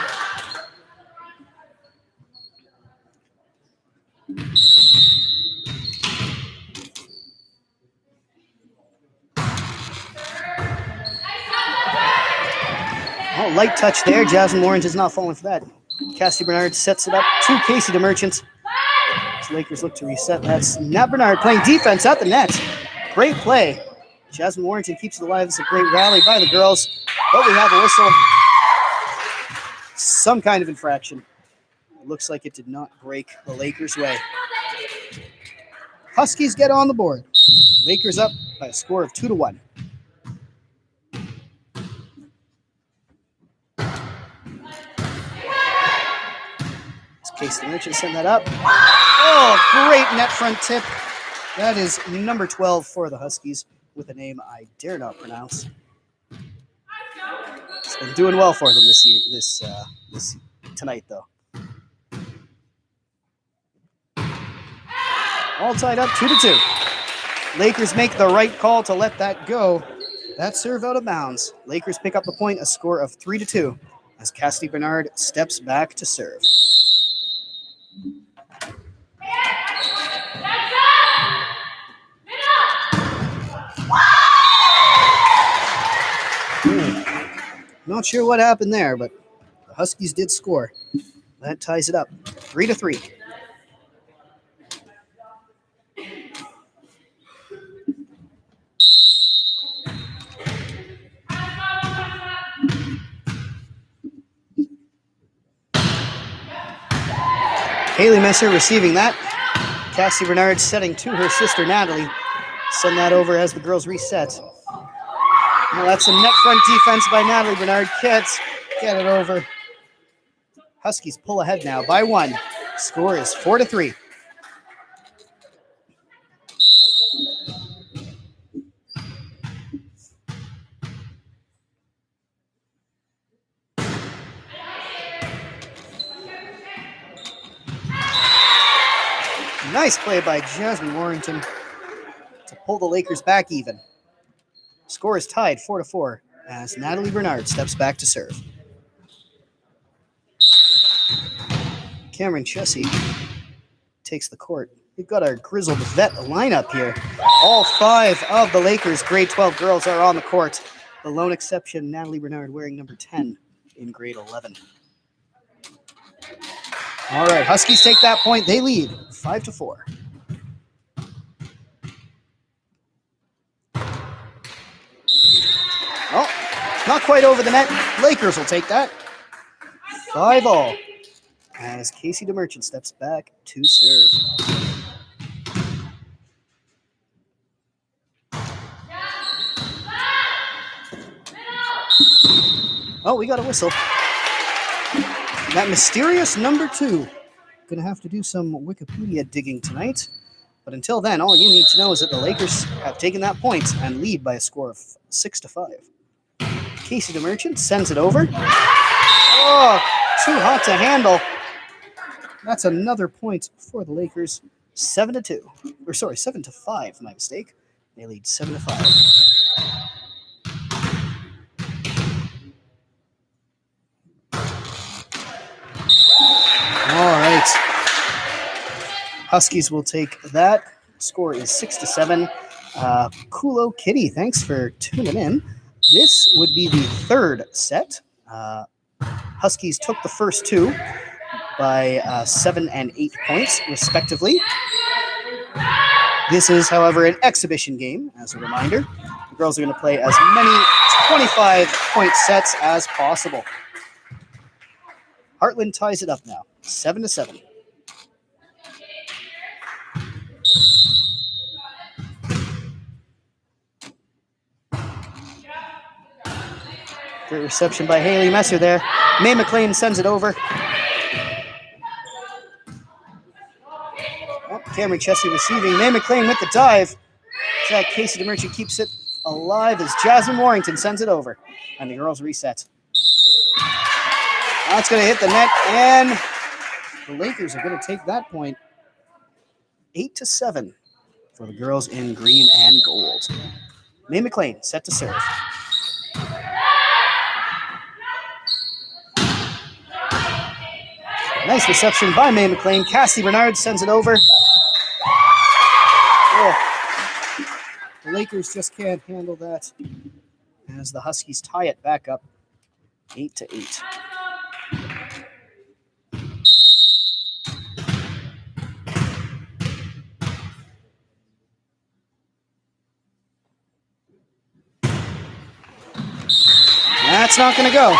Oh, light touch there. Jasmine Warrington is not falling for that. Cassie Bernard sets it up to Casey DeMerchant. As Lakers look to reset. That's Nat Bernard playing defense at the net. Great play. Jasmine Warrington keeps it alive. It's a great rally by the girls. But we have a whistle. Some kind of infraction. It looks like it did not break the Lakers' way. Huskies get on the board. Lakers up by a score of 2-1. Casey Merchant send that up. Oh, great net front tip. That is number 12 for the Huskies with a name I dare not pronounce. It's been doing well for them this year, this tonight, though. All tied up 2-2. Lakers make the right call to let that go. That serve out of bounds. Lakers pick up the point, a score of 3-2 as Cassie Bernard steps back to serve. Not sure what happened there, but the Huskies did score. That ties it up, 3-3. Haley Messer receiving that. Cassie Bernard setting to her sister Natalie. Send that over as the girls reset. Well, that's some net front defense by Natalie Bernard. Kids, get it over. Huskies pull ahead now by 1. Score is 4-3. Nice play by Jasmine Warrington to pull the Lakers back even. Score is tied 4-4 as Natalie Bernard steps back to serve. Cameron Chessie takes the court. We've got our grizzled vet lineup here. All 5 of the Lakers grade 12 girls are on the court. The lone exception, Natalie Bernard, wearing number 10 in grade 11. All right, Huskies take that point. They lead 5-4. Oh, not quite over the net. Lakers will take that. 5-all as Casey DeMerchant steps back to serve. Oh, we got a whistle. That mysterious number 2. Gonna have to do some Wikipedia digging tonight. But until then, all you need to know is that the Lakers have taken that point and lead by a score of 6-5. Casey DeMerchant sends it over. Oh, too hot to handle. That's another point for the Lakers. 7-2. Or sorry, 7-5, my mistake. They lead 7-5. All right. Huskies will take that. Score is 6-7. Kulo Kitty, thanks for tuning in. This would be the third set. Huskies took the first two by 7 and 8 points, respectively. This is, however, an exhibition game, as a reminder. The girls are going to play as many 25-point sets as possible. Hartland ties it up now, 7-7. Great reception by Haley Messer there. May McLean sends it over. Cameron Chesney receiving. May McLean with the dive. That Casey DeMerchant keeps it alive as Jasmine Warrington sends it over. And the girls reset. That's going to hit the net, and the Lakers are going to take that point. 8-7 for the girls in green and gold. May McLean set to serve. Nice reception by May McLean. Cassie Bernard sends it over. Oh, the Lakers just can't handle that as the Huskies tie it back up 8-8. That's not going to go.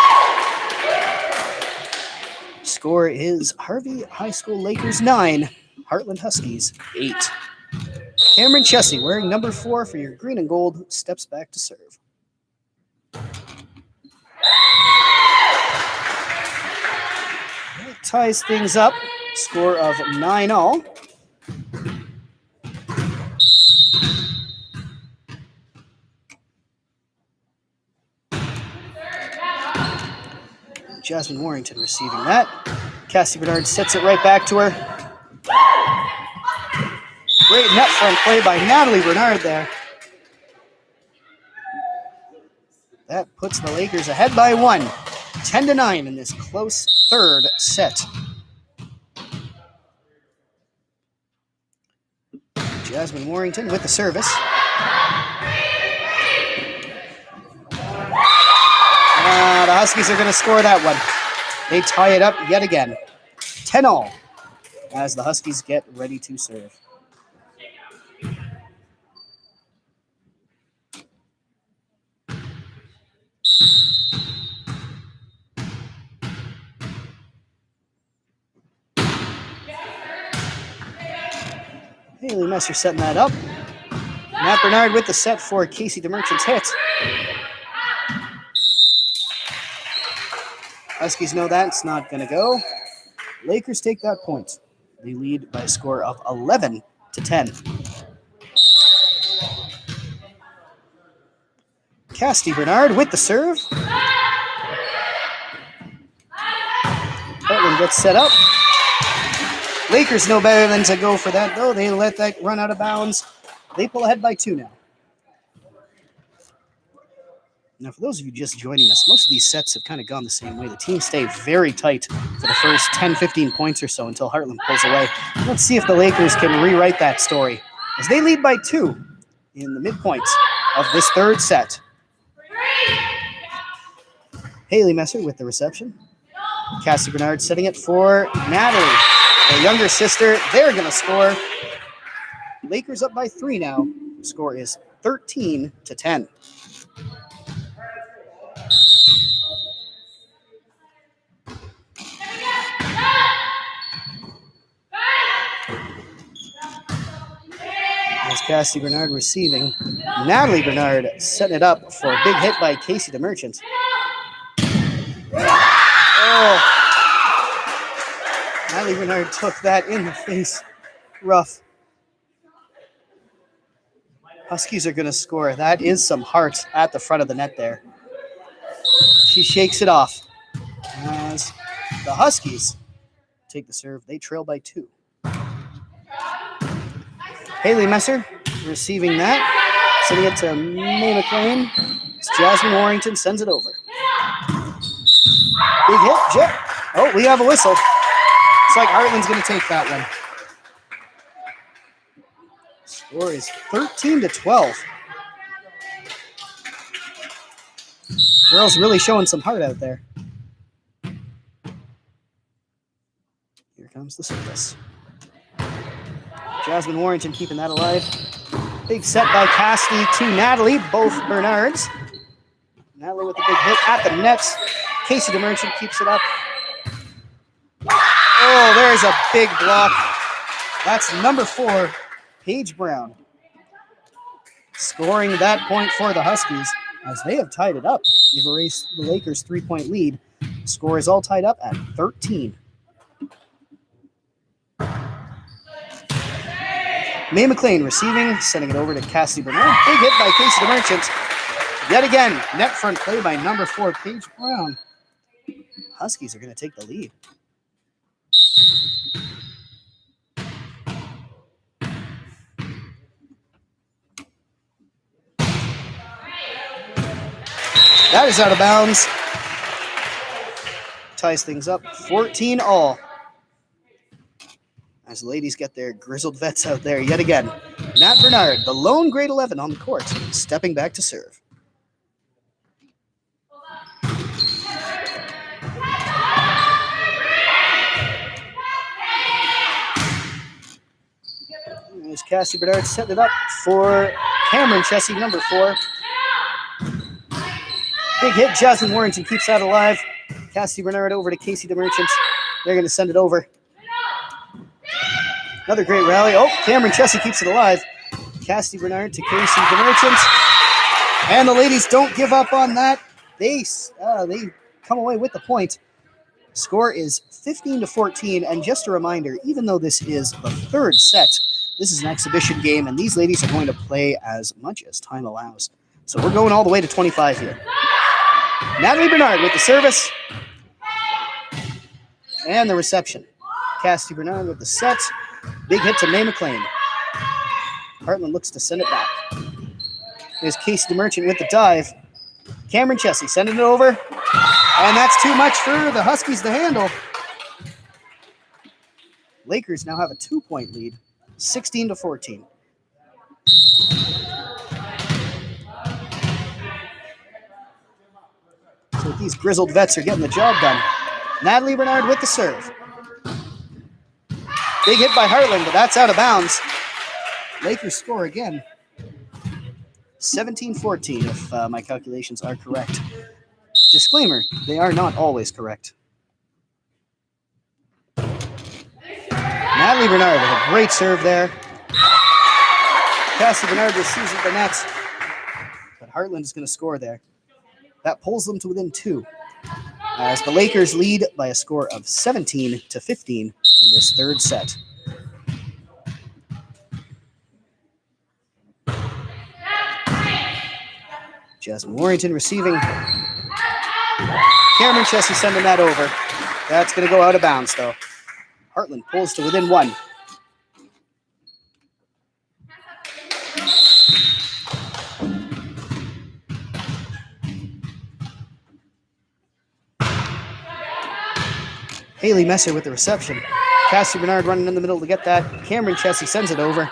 Score is Harvey High School Lakers 9, Hartland Huskies 8. Cameron Chesney, wearing number 4 for your green and gold, steps back to serve. That ties things up. Score of 9-all. Jasmine Warrington receiving that. Cassie Bernard sets it right back to her. Great net front play by Natalie Bernard there. That puts the Lakers ahead by 1, 10-9 in this close third set. Jasmine Warrington with the service. The Huskies are going to score that one. They tie it up yet again. 10-all as the Huskies get ready to serve. Haley Messer setting that up. Matt Bernard with the set for Casey DeMerchant's hit. Huskies know that's not going to go. Lakers take that point. They lead by a score of 11-10. Cassie Bernard with the serve. Hartland gets set up. Lakers know better than to go for that, though. They let that run out of bounds. They pull ahead by 2 now. Now, for those of you just joining us, most of these sets have kind of gone the same way. The teams stay very tight for the first 10, 15 points or so until Hartland pulls away. Let's see if the Lakers can rewrite that story as they lead by 2 in the midpoint of this third set. Haley Messer with the reception. Cassie Bernard setting it for Natalie, her younger sister. They're going to score. Lakers up by 3 now. The score is 13-10. As Cassie Bernard receiving. Natalie Bernard setting it up for a big hit by Casey DeMerchant. Oh. Natalie Bernard took that in the face. Rough. Huskies are going to score. That is some heart at the front of the net there. She shakes it off. As the Huskies take the serve, they trail by 2. Haley Messer receiving that. sending it to May McLean. It's Jasmine Warrington sends it over. Big hit, Jet. Oh, we have a whistle. Looks like Hartland's going to take that one. Score is 13-12. Girls really showing some heart out there. Here comes the service. Jasmine Warrington keeping that alive. Big set by Cassidy to Natalie, both Bernards. Natalie with the big hit at the nets. Casey DeMerchant keeps it up. Oh, there's a big block. That's number 4, Paige Brown. Scoring that point for the Huskies as they have tied it up. They've erased the Lakers' 3-point lead. Score is all tied up at 13. May McLean receiving, sending it over to Cassidy Bernard. Big hit by Casey DeMerchant. Yet again, net front play by number 4, Paige Brown. Huskies are going to take the lead. That is out of bounds. Ties things up 14-all. As the ladies get their grizzled vets out there yet again. Nat Bernard, the lone grade 11 on the court, stepping back to serve. There's Cassie Bernard setting it up for Cameron Chessie, number 4. Big hit. Jasmine Warrington keeps that alive. Cassie Bernard over to Casey DeMerchant. They're going to send it over. Another great rally. Oh, Cameron Chessie keeps it alive. Cassie Bernard to Casey DeMerchant. And the ladies don't give up on that. They come away with the point. Score is 15-14. And just a reminder, even though this is the third set, this is an exhibition game, and these ladies are going to play as much as time allows. So we're going all the way to 25 here. Natalie Bernard with the service and the reception. Cassidy Bernard with the set. Big hit to May McLean. Hartland looks to send it back. There's Casey DeMerchant with the dive. Cameron Chessie sending it over. And that's too much for the Huskies to handle. Lakers now have a 2-point lead, 16-14. So these grizzled vets are getting the job done. Natalie Bernard with the serve. Big hit by Hartland, but that's out of bounds. Lakers score again. 17-14, if my calculations are correct. Disclaimer, they are not always correct. Natalie Bernard with a great serve there. Cassie Bernard receives at the net. But Hartland is going to score there. That pulls them to within 2. As the Lakers lead by a score of 17-15 in this third set. Jasmine Warrington receiving. Cameron Chessie sending that over. That's going to go out of bounds, though. Hartland pulls to within 1. Haley Messer with the reception. Cassie Bernard running in the middle to get that. Cameron Chessie sends it over.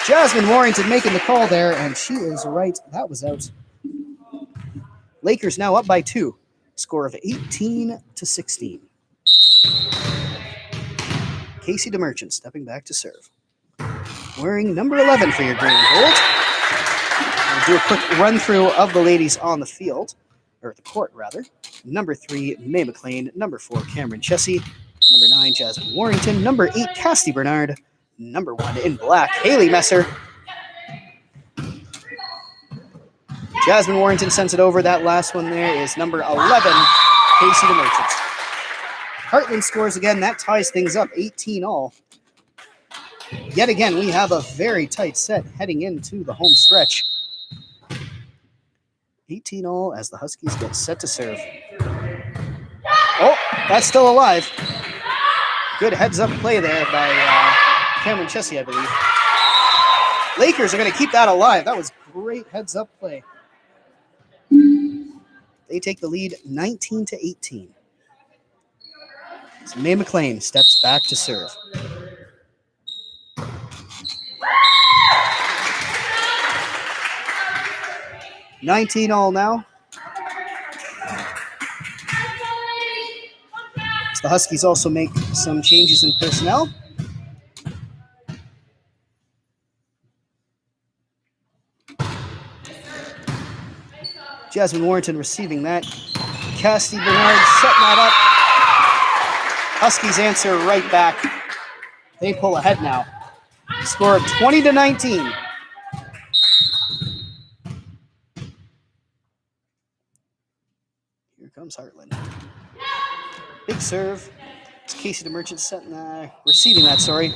Jasmine Warrington making the call there, and she is right. That was out. Lakers now up by 2. Score of 18-16. Casey DeMerchant stepping back to serve. Wearing number 11 for your green and gold. We'll do a quick run through of the ladies on the field. Or the court, rather. Number 3, May McLean. Number 4, Cameron Chessie. Number 9, Jasmine Warrington. Number 8, Cassidy Bernard. Number 1 in black, Haley Messer. Jasmine Warrington sends it over. That last one there is number 11, Casey DeMerchant. Hartland scores again. That ties things up 18-all. Yet again, we have a very tight set heading into the home stretch. 18-all as the Huskies get set to serve. Oh, that's still alive. Good heads-up play there by Cameron Chessie, I believe. Lakers are going to keep that alive. That was great heads-up play. They take the lead 19-18. So May McLean steps back to serve. $19-all now. So the Huskies also make some changes in personnel. Jasmine Warrington receiving that. Cassie Bernard setting that up. Huskies answer right back. They pull ahead now. Score of 20-19. Here comes Hartland. Big serve. It's Casey DeMerchant receiving that, sorry.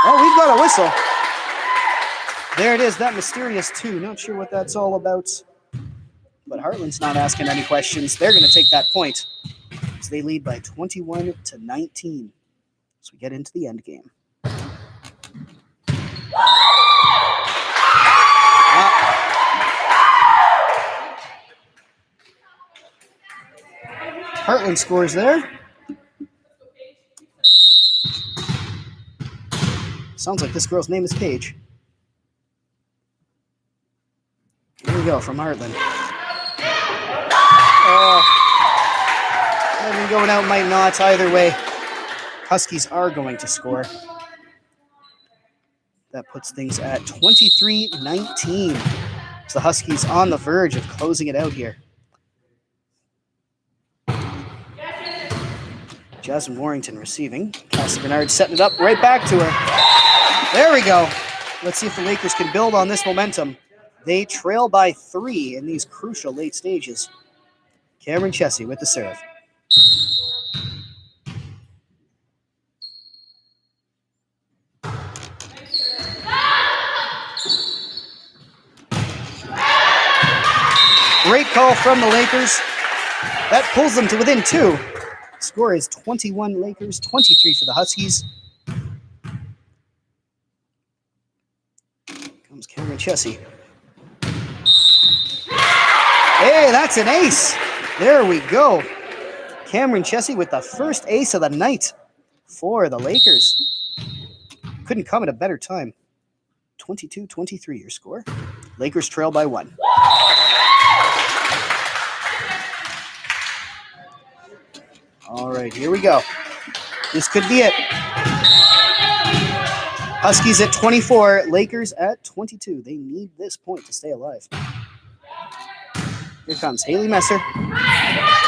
Oh, we've got a whistle. There it is, that mysterious 2. Not sure what that's all about. But Hartland's not asking any questions. They're going to take that point. So they lead by 21-19. So we get into the end game. Hartland scores there. Sounds like this girl's name is Paige. Here we go from Hartland. Oh, maybe going out might not. Either way, Huskies are going to score. That puts things at 23-19. So the Huskies on the verge of closing it out here. Jasmine Warrington receiving. Cassie Bernard setting it up right back to her. There we go. Let's see if the Lakers can build on this momentum. They trail by 3 in these crucial late stages. Cameron Chessie with the serve. Great call from the Lakers. That pulls them to within 2. Score is 21 Lakers, 23 for the Huskies. Comes Cameron Chessie. Hey, that's an ace. There we go. Cameron Chessie with the first ace of the night for the Lakers. Couldn't come at a better time. 22-23 your score. Lakers trail by 1. All right, here we go. This could be it. Huskies at 24, Lakers at 22. They need this point to stay alive. Here comes Haley Messer.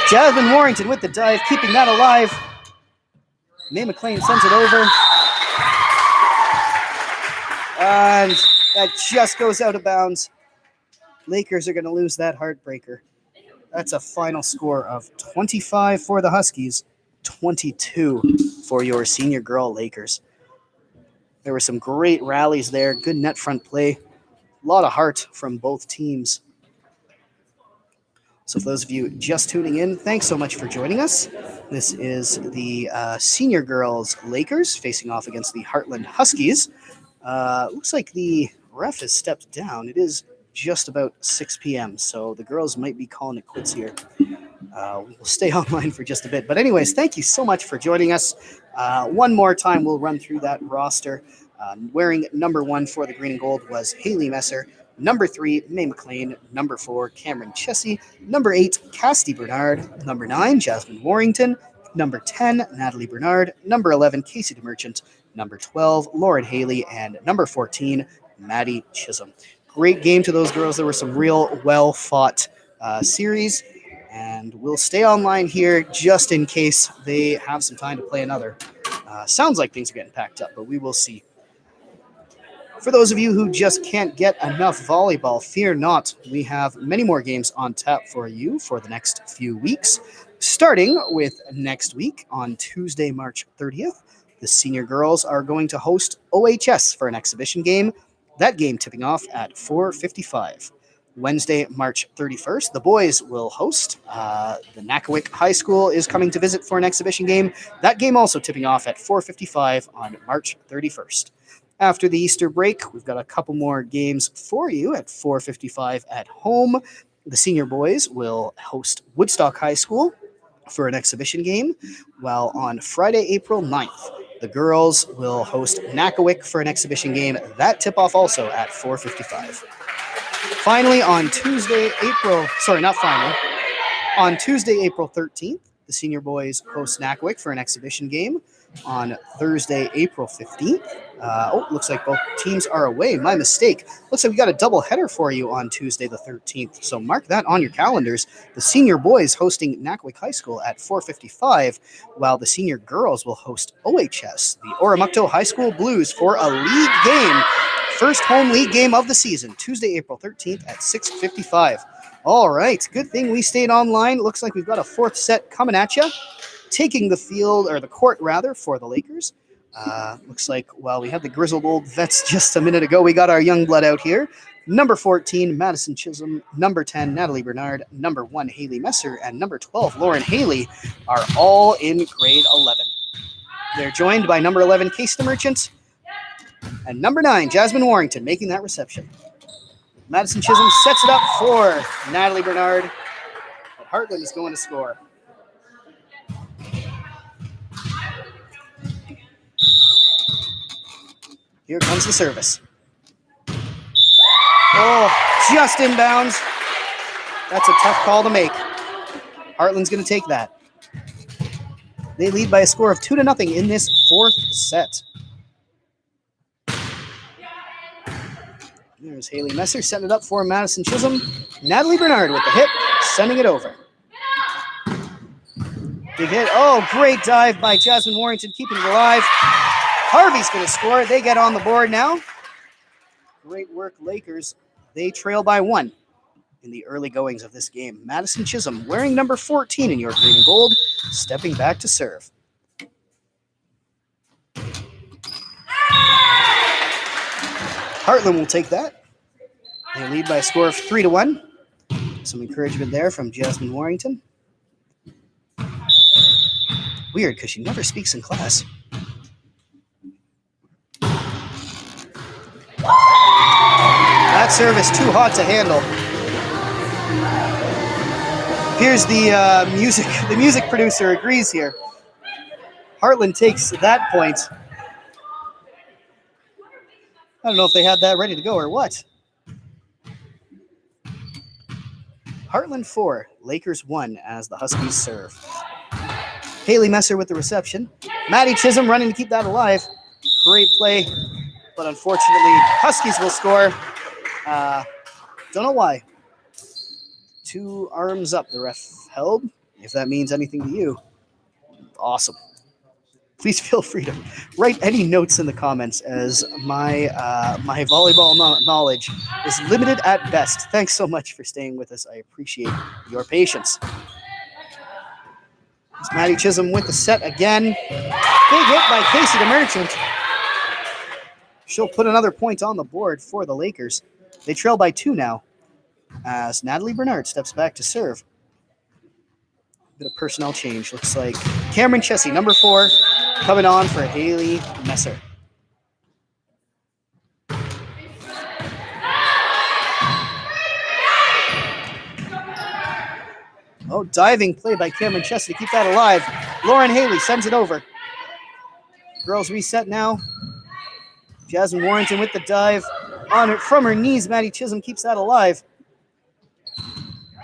Jasmine Warrington with the dive, keeping that alive. May McLean sends it over. And that just goes out of bounds. Lakers are going to lose that heartbreaker. That's a final score of 25 for the Huskies, 22 for your senior girl Lakers. There were some great rallies there, good net front play, a lot of heart from both teams. So for those of you just tuning in, thanks so much for joining us. This is the senior girls Lakers facing off against the Hartland Huskies. Looks like the ref has stepped down. It is just about 6 p.m., so the girls might be calling it quits here. We'll stay online for just a bit. But anyways, thank you so much for joining us. One more time, we'll run through that roster. Wearing number 1 for the green and gold was Haley Messer. Number 3, May McLean. Number 4, Cameron Chessie. Number 8, Cassie Bernard. Number 9, Jasmine Warrington. Number 10, Natalie Bernard. Number 11, Casey DeMerchant. Number 12, Lauren Haley. And number 14, Maddie Chisholm. Great game to those girls. There were some real well-fought series. And we'll stay online here just in case they have some time to play another. Sounds like things are getting packed up, but we will see. For those of you who just can't get enough volleyball, fear not. We have many more games on tap for you for the next few weeks. Starting with next week on Tuesday, March 30th, the senior girls are going to host OHS for an exhibition game. That game tipping off at 4:55. Wednesday, March 31st, the boys will host. The Nakawick High School is coming to visit for an exhibition game. That game also tipping off at 4:55 on March 31st. After the Easter break, we've got a couple more games for you at 4:55 at home. The senior boys will host Woodstock High School for an exhibition game, while on Friday, April 9th, the girls will host Nakawick for an exhibition game. That tip-off also at 4:55. Finally, on Tuesday, on Tuesday, April 13th, the senior boys host Nakawick for an exhibition game. On Thursday, April 15th, looks like both teams are away. My mistake. Looks like we got a double header for you on Tuesday the 13th. So mark that on your calendars. The senior boys hosting Nakawick High School at 4:55, while the senior girls will host OHS, the Oromocto High School Blues, for a league game. First home league game of the season, Tuesday, April 13th at 6:55. All right, good thing we stayed online. Looks like we've got a fourth set coming at you. Taking the field, or the court rather, for the Lakers. Looks like, well, we had the grizzled old vets just a minute ago. We got our young blood out here. Number 14, Madison Chisholm. Number 10, Natalie Bernard. Number 1, Haley Messer. And number 12, Lauren Haley, are all in grade 11. They're joined by number 11, Casey Merchant. And number 9, Jasmine Warrington, making that reception. Madison Chisholm sets it up for Natalie Bernard. But Hartland is going to score. Here comes the service. Oh, just inbounds. That's a tough call to make. Hartland's going to take that. They lead by a score of 2-0 in this fourth set. There's Haley Messer setting it up for Madison Chisholm. Natalie Bernard with the hit, sending it over. Big hit. Oh, great dive by Jasmine Warrington, keeping it alive. Harvey's going to score. They get on the board now. Great work, Lakers. They trail by 1 in the early goings of this game. Madison Chisholm, wearing number 14 in your green and gold, stepping back to serve. Hartland will take that. They lead by a score of 3-1. Some encouragement there from Jasmine Warrington. Weird, because she never speaks in class. That service too hot to handle. Here's the music producer agrees here. Hartland takes that point. I don't know if they had that ready to go or what. Hartland 4, Lakers 1 as the Huskies serve. Haley Messer with the reception. Maddie Chisholm running to keep that alive. Great play, but unfortunately, Huskies will score. Don't know why. 2 arms up, the ref held. If that means anything to you, awesome. Please feel free to write any notes in the comments, as my volleyball knowledge is limited at best. Thanks so much for staying with us. I appreciate your patience. It's Maddie Chisholm with the set again. Big hit by Casey the Merchant. She'll put another point on the board for the Lakers. They trail by 2 now, as Natalie Bernard steps back to serve. Bit of personnel change. Looks like Cameron Chessie, number 4, coming on for Haley Messer. Oh, diving play by Cameron Chessie to keep that alive. Lauren Haley sends it over. Girls reset now. Jasmine Warrington with the dive. On it from her knees, Maddie Chisholm keeps that alive.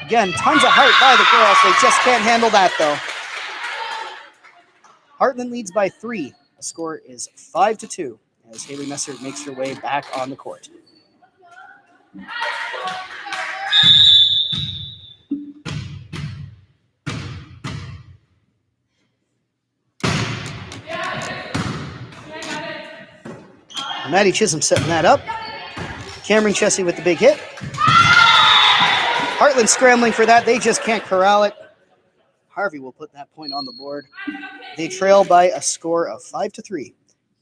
Again, tons of heart by the girls. They just can't handle that, though. Hartland leads by 3. The score is 5-2 as Haley Messer makes her way back on the court. Maddie Chisholm setting that up. Cameron Chessie with the big hit. Hartland scrambling for that. They just can't corral it. Harvey will put that point on the board. They trail by a score of 5-3.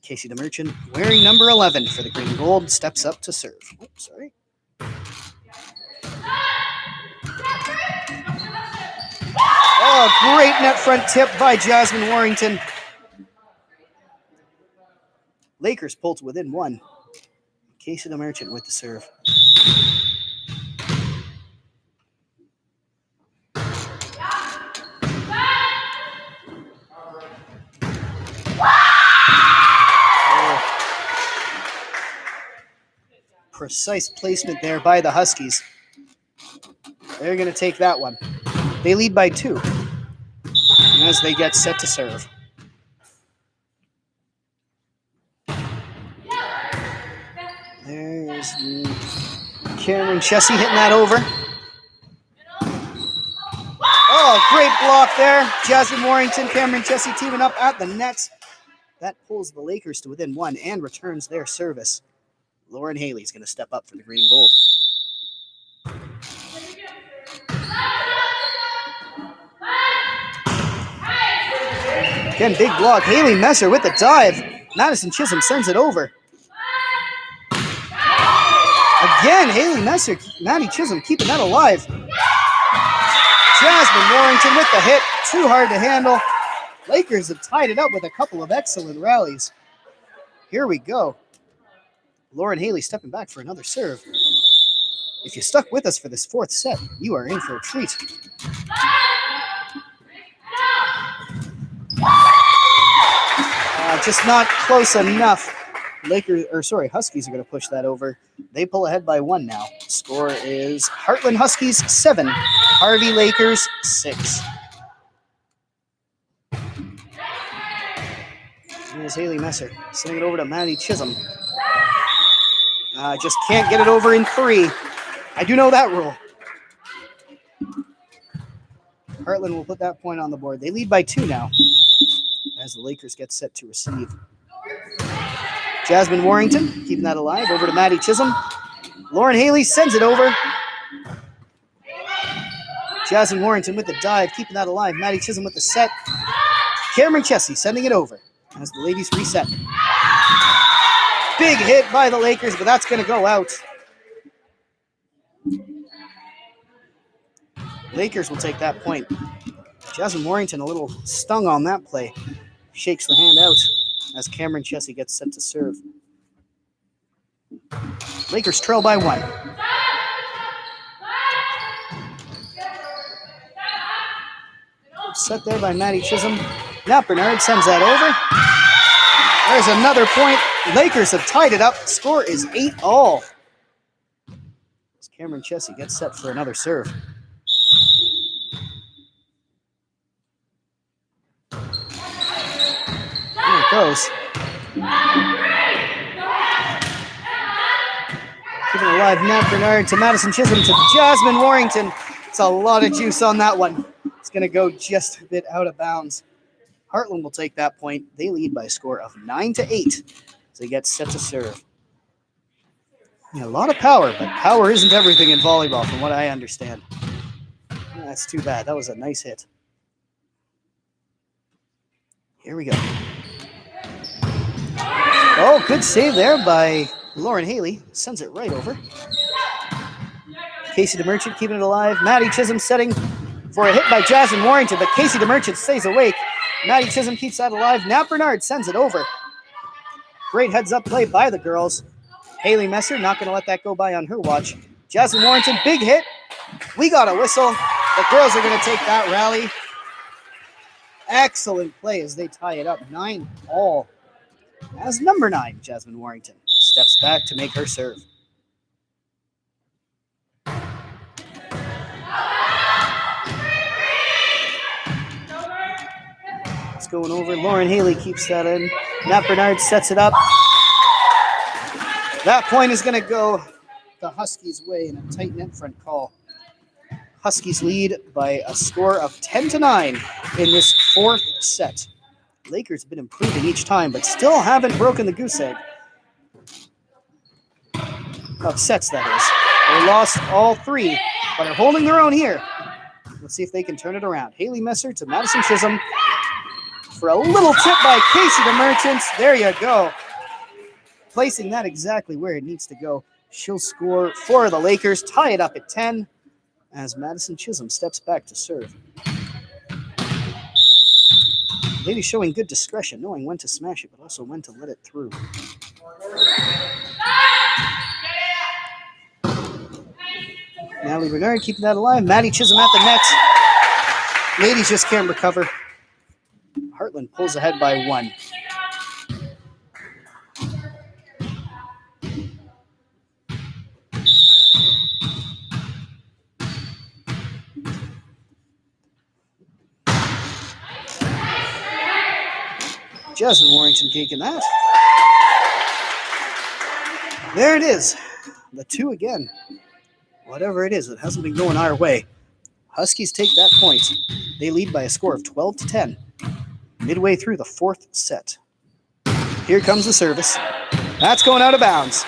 Casey the Merchant, wearing number 11 for the green and gold, steps up to serve. Oops, sorry. Oh, great net front tip by Jasmine Warrington. Lakers pull to within one. Casey the Merchant with the serve. Precise placement there by the Huskies. They're going to take that one. They lead by 2 as they get set to serve. There's Cameron Chessie hitting that over. Oh, great block there. Jasmine Warrington, Cameron Chessie teaming up at the net. That pulls the Lakers to within 1 and returns their service. Lauren Haley's going to step up for the green and gold. Again, big block. Haley Messer with the dive. Madison Chisholm sends it over. Again, Haley Messer, Maddie Chisholm keeping that alive. Jasmine Warrington with the hit. Too hard to handle. Lakers have tied it up with a couple of excellent rallies. Here we go. Lauren Haley stepping back for another serve. If you stuck with us for this 4th set, you are in for a treat. Just not close enough. Huskies are going to push that over. They pull ahead by 1 now. Score is Hartland Huskies 7, Harvey Lakers 6. Here's Haley Messer sending it over to Maddie Chisholm. Just can't get it over in 3. I do know that rule. Hartland will put that point on the board. They lead by 2 now as the Lakers get set to receive. Jasmine Warrington keeping that alive. Over to Maddie Chisholm. Lauren Haley sends it over. Jasmine Warrington with the dive, keeping that alive. Maddie Chisholm with the set. Cameron Chessie sending it over as the ladies reset. Big hit by the Lakers, but that's going to go out. Lakers will take that point. Jasmine Warrington a little stung on that play. Shakes the hand out as Cameron Chessie gets set to serve. Lakers trail by 1. Set there by Maddie Chisholm. Nat Bernard sends that over. There's another point. Lakers have tied it up. Score is 8-all. As Cameron Chessie gets set for another serve. There it goes. Keeping it alive, Nat Bernard to Madison Chisholm to Jasmine Warrington. It's a lot of juice on that one. It's going to go just a bit out of bounds. Hartland will take that point. They lead by a score of 9-8 as they get set to serve. Yeah, a lot of power, but power isn't everything in volleyball from what I understand. That's too bad. That was a nice hit. Here we go. Oh, good save there by Lauren Haley. Sends it right over. Casey DeMerchant keeping it alive. Maddie Chisholm setting for a hit by Jasmine Warrington, but Casey DeMerchant stays awake. Maddie Chisholm keeps that alive. Nat Bernard sends it over. Great heads-up play by the girls. Haley Messer not going to let that go by on her watch. Jasmine Warrington, big hit. We got a whistle. The girls are going to take that rally. Excellent play as they tie it up 9-all. As number 9, Jasmine Warrington steps back to make her serve. It's going over. Lauren Haley keeps that in. Nat Bernard sets it up. That point is going to go the Huskies' way in a tight net front call. Huskies lead by a score of 10-9 in this 4th set. Lakers have been improving each time, but still haven't broken the goose egg. Of sets, that is. They lost all 3, but are holding their own here. Let's see if they can turn it around. Haley Messer to Madison Chisholm for a little tip by Casey DeMerchant. There you go. Placing that exactly where it needs to go. She'll score for the Lakers, tie it up at 10. as Madison Chisholm steps back to serve. Lady showing good discretion, knowing when to smash it, but also when to let it through. Natalie Bernard keeping that alive. Maddie Chisholm at the net. Ladies just can't recover. Hartland pulls ahead by 1. Jasmine Warrington taking that. There it is. The 2 again. Whatever it is, it hasn't been going our way. Huskies take that point. They lead by a score of 12-10. Midway through the 4th set. Here comes the service. That's going out of bounds.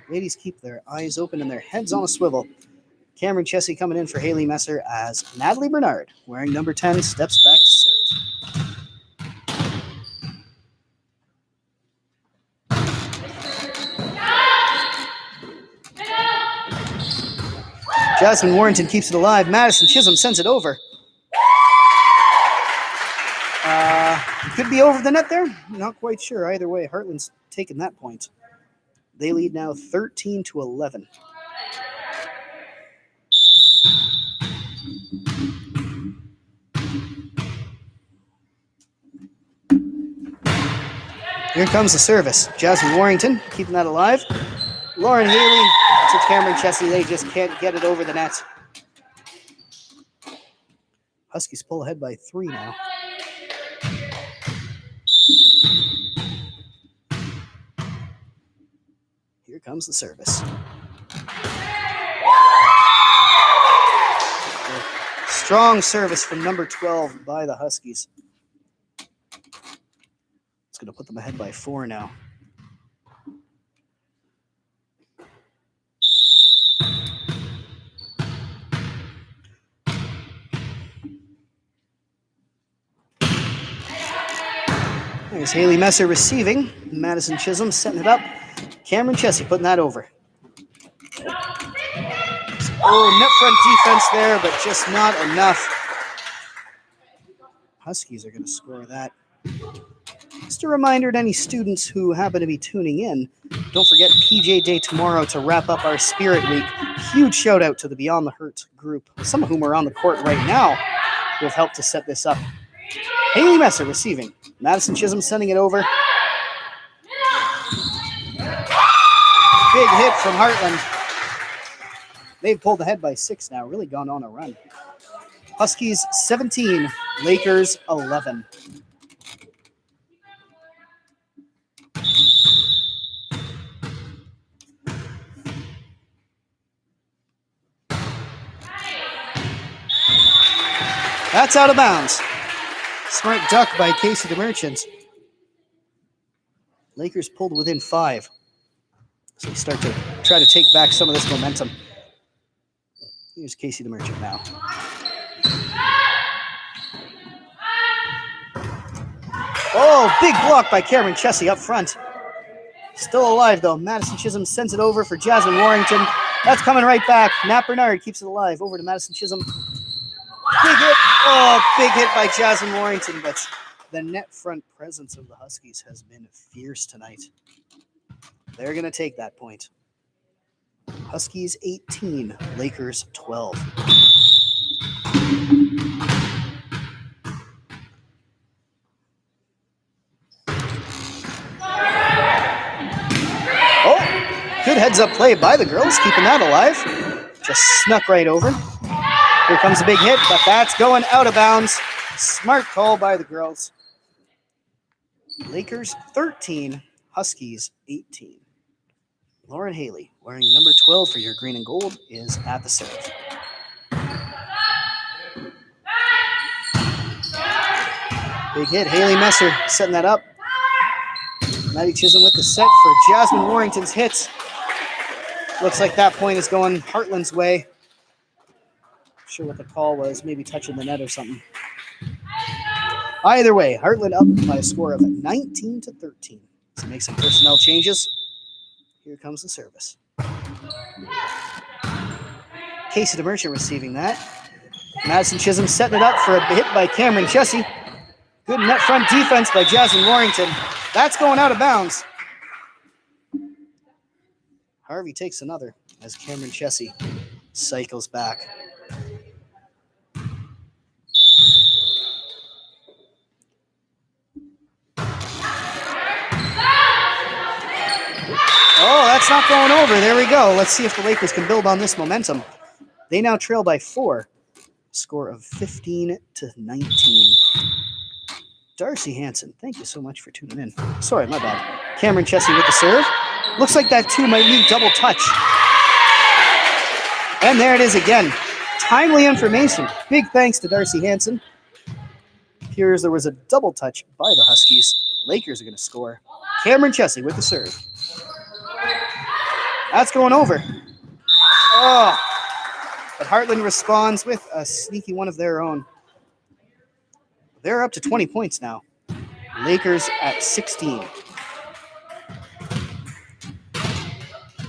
Ladies keep their eyes open and their heads on a swivel. Cameron Chessie coming in for Haley Messer as Natalie Bernard, wearing number 10, steps back to serve. Jasmine Warrington keeps it alive. Madison Chisholm sends it over. Could be over the net there. Not quite sure. Either way, Hartland's taken that point. They lead now 13-11. Here comes the service. Jasmine Warrington keeping that alive. Lauren Haley to Cameron Chessie. They just can't get it over the net. Huskies pull ahead by 3 now. Here comes the service. Strong service from number 12 by the Huskies. It's going to put them ahead by 4 now. There's Haley Messer receiving. Madison Chisholm setting it up. Cameron Chessie putting that over. Oh, net front defense there, but just not enough. Huskies are going to score that. Just a reminder to any students who happen to be tuning in, don't forget PJ Day tomorrow to wrap up our Spirit Week. Huge shout out to the Beyond the Hurt group, some of whom are on the court right now, who have helped to set this up. Haley Messer receiving. Madison Chisholm sending it over. Big hit from Hartland. They've pulled ahead by 6 now, really gone on a run. Huskies 17, Lakers 11. That's out of bounds. Smart duck by Casey DeMerchant. Lakers pulled within 5. So we start to try to take back some of this momentum. Here's Casey DeMerchant now. Oh, big block by Cameron Chessie up front. Still alive, though. Madison Chisholm sends it over for Jasmine Warrington. That's coming right back. Nat Bernard keeps it alive. Over to Madison Chisholm. Big hit. Oh, big hit by Jasmine Warrington, but the net front presence of the Huskies has been fierce tonight. They're going to take that point. Huskies 18, Lakers 12. Oh, good heads-up play by the girls, keeping that alive. Just snuck right over. Here comes a big hit, but that's going out of bounds. Smart call by the girls. Lakers 13, Huskies 18. Lauren Haley, wearing number 12 for your green and gold, is at the serve. Big hit. Haley Messer setting that up. Maddie Chisholm with the set for Jasmine Warrington's hits. Looks like that point is going Hartland's way. Not sure what the call was. Maybe touching the net or something. Either way, Hartland up by a score of 19-13. So make some personnel changes. Here comes the service. Casey DeMerchant receiving that. Madison Chisholm setting it up for a hit by Cameron Chessie. Good net front defense by Jasmine Warrington. That's going out of bounds. Harvey takes another as Cameron Chessie cycles back. Oh, that's not going over. There we go. Let's see if the Lakers can build on this momentum. They now trail by 4. Score of 15-19. Darcy Hanson, thank you so much for tuning in. Sorry, my bad. Cameron Chessie with the serve. Looks like that too might need double touch. And there it is again. Timely information. Big thanks to Darcy Hanson. Appears there was a double touch by the Huskies. Lakers are going to score. Cameron Chessie with the serve. That's going over. Oh, but Hartland responds with a sneaky one of their own. They're up to 20 points now. Lakers at 16.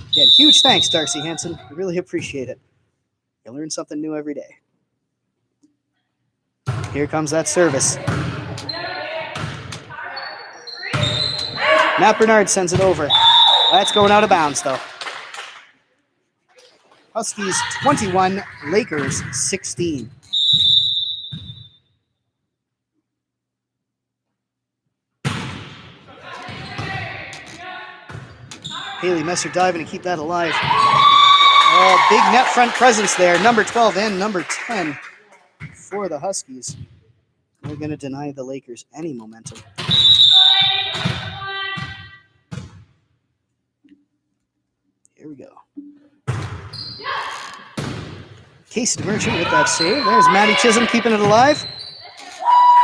Again, huge thanks, Darcy Hanson. I really appreciate it. You learn something new every day. Here comes that service. Matt Bernard sends it over. That's going out of bounds, though. Huskies 21, Lakers 16. Haley Messer diving to keep that alive. Oh, big net front presence there. Number 12 and number 10 for the Huskies. We're going to deny the Lakers any momentum. Here we go. Casey DeMerchant with that save. There's Maddie Chisholm keeping it alive.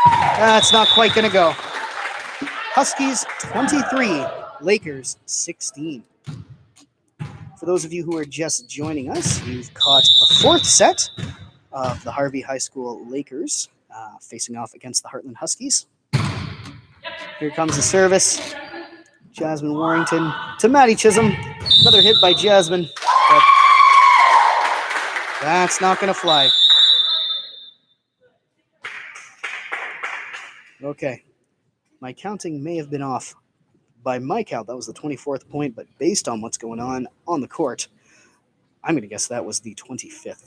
That's not quite going to go. Huskies 23, Lakers 16. For those of you who are just joining us, you've caught a 4th set of the Harvey High School Lakers facing off against the Hartland Huskies. Here comes the service. Jasmine Warrington to Maddie Chisholm. Another hit by Jasmine. But that's not going to fly. Okay. My counting may have been off. By my count, that was the 24th point, but based on what's going on the court, I'm going to guess that was the 25th.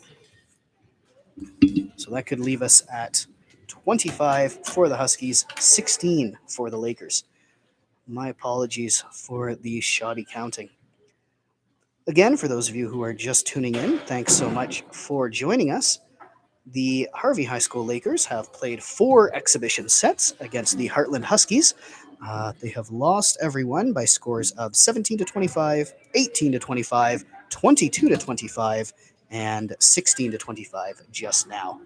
So that could leave us at 25 for the Huskies, 16 for the Lakers. My apologies for the shoddy counting. Again, for those of you who are just tuning in, thanks so much for joining us. The Harvey High School Lakers have played 4 exhibition sets against the Hartland Huskies. They have lost everyone by scores of 17-25, 18-25, 22-25, and 16-25 just now.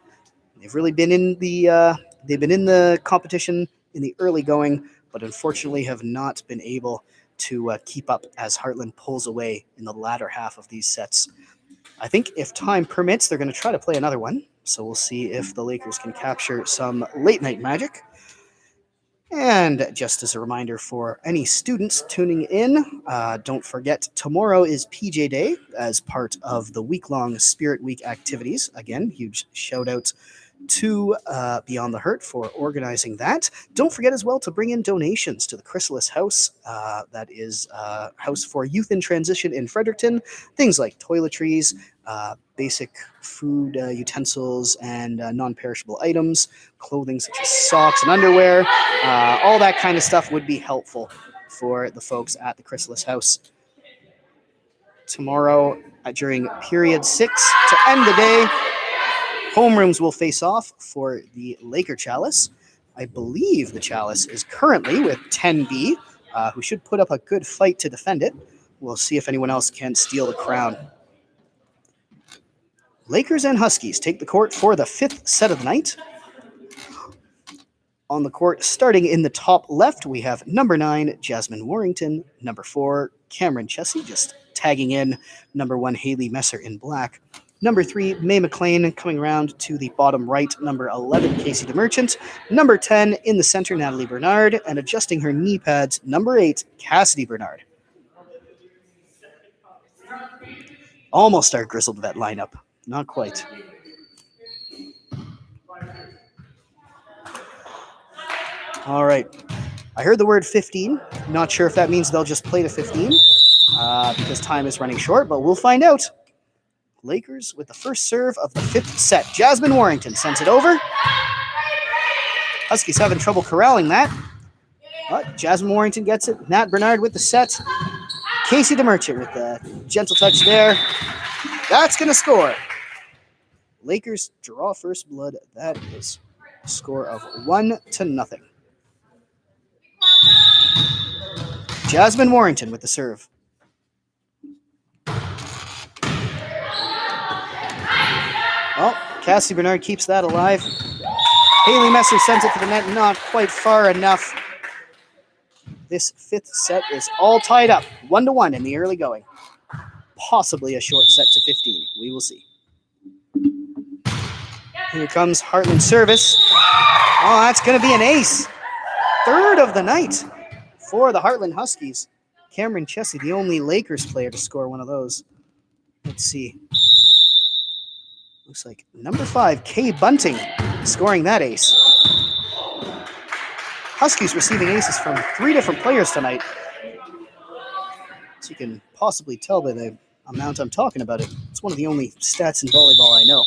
They've really been in the competition in the early going, but unfortunately have not been able to keep up as Hartland pulls away in the latter half of these sets. I think if time permits, they're going to try to play another one. So we'll see if the Lakers can capture some late night magic. And just as a reminder for any students tuning in, don't forget tomorrow is PJ Day as part of the week-long Spirit Week activities. Again, huge shout out to Beyond the Hurt for organizing that. Don't forget as well to bring in donations to the Chrysalis House. That is a house for youth in transition in Fredericton. Things like toiletries, basic food utensils and non-perishable items, clothing such as socks and underwear. All that kind of stuff would be helpful for the folks at the Chrysalis House. Tomorrow during period 6 to end the day, homerooms will face off for the Laker Chalice. I believe the Chalice is currently with 10B, who should put up a good fight to defend it. We'll see if anyone else can steal the crown. Lakers and Huskies take the court for the 5th set of the night. On the court, starting in the top left, we have number 9, Jasmine Warrington, number 4, Cameron Chessie, just tagging in number 1, Haley Messer in black. Number 3, May McLean, coming around to the bottom right. Number 11, Casey DeMerchant. Number 10, in the center, Natalie Bernard. And adjusting her knee pads, number 8, Cassidy Bernard. Almost our grizzled vet lineup. Not quite. All right. I heard the word 15. Not sure if that means they'll just play to 15 because time is running short, but we'll find out. Lakers with the first serve of the 5th set. Jasmine Warrington sends it over. Huskies having trouble corralling that. But Jasmine Warrington gets it. Nat Bernard with the set. Casey DeMerchant with the gentle touch there. That's going to score. Lakers draw first blood. That is a score of 1-0. Jasmine Warrington with the serve. Well, Cassie Bernard keeps that alive. Haley Messer sends it to the net, not quite far enough. This 5th set is all tied up, 1-1 in the early going. Possibly a short set to 15. We will see. Here comes Hartland service. Oh, that's going to be an ace. 3rd of the night for the Hartland Huskies. Cameron Chessie, the only Lakers player to score one of those. Let's see. Looks like number 5, Kay Bunting, scoring that ace. Huskies receiving aces from 3 different players tonight. So you can possibly tell by the amount I'm talking about it. It's one of the only stats in volleyball I know.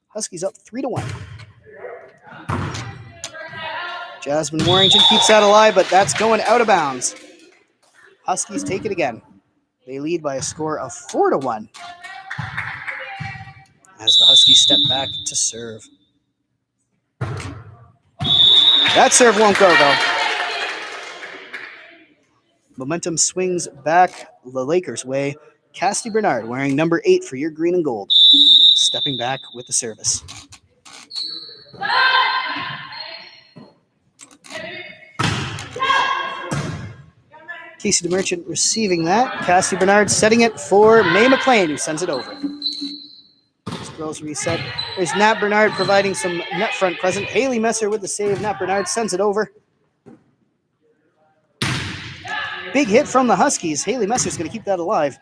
Huskies up 3-1. Jasmine Warrington keeps that alive, but that's going out of bounds. Huskies take it again. They lead by a score of 4-1. As the Huskies step back to serve. That serve won't go, though. Momentum swings back the Lakers' way. Cassie Bernard wearing number 8 for your green and gold. Stepping back with the service. Casey DeMerchant receiving that. Cassie Bernard setting it for May McLean, who sends it over. This girls reset. There's Nat Bernard providing some net front present. Haley Messer with the save. Nat Bernard sends it over. Big hit from the Huskies. Haley Messer's going to keep that alive.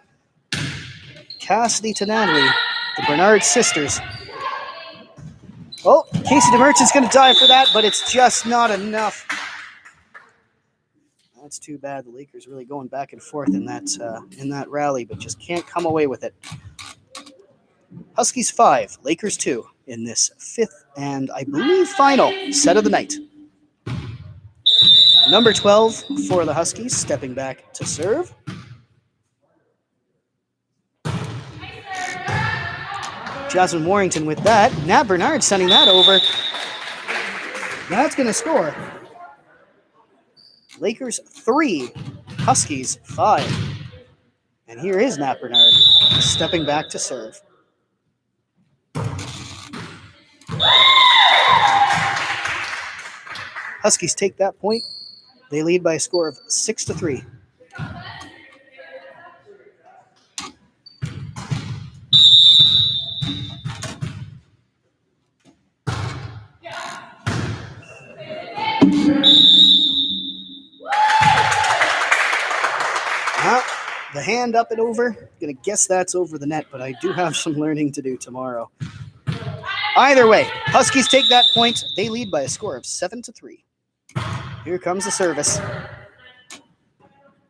Cassidy to Natalie, the Bernard sisters. Oh, Casey DeMerchant's going to dive for that, but it's just not enough. That's too bad. The Lakers really going back and forth in that rally, but just can't come away with it. Huskies 5, Lakers 2 in this 5th and I believe final set of the night. Number 12 for the Huskies, stepping back to serve. Jasmine Warrington with that. Nat Bernard sending that over. That's going to score. Lakers 3, Huskies 5. And here is Nat Bernard stepping back to serve. Huskies take that point. They lead by a score of 6-3. The hand up and over. Gonna guess that's over the net, but I do have some learning to do tomorrow. Either way, Huskies take that point. They lead by a score of 7-3. Here comes the service.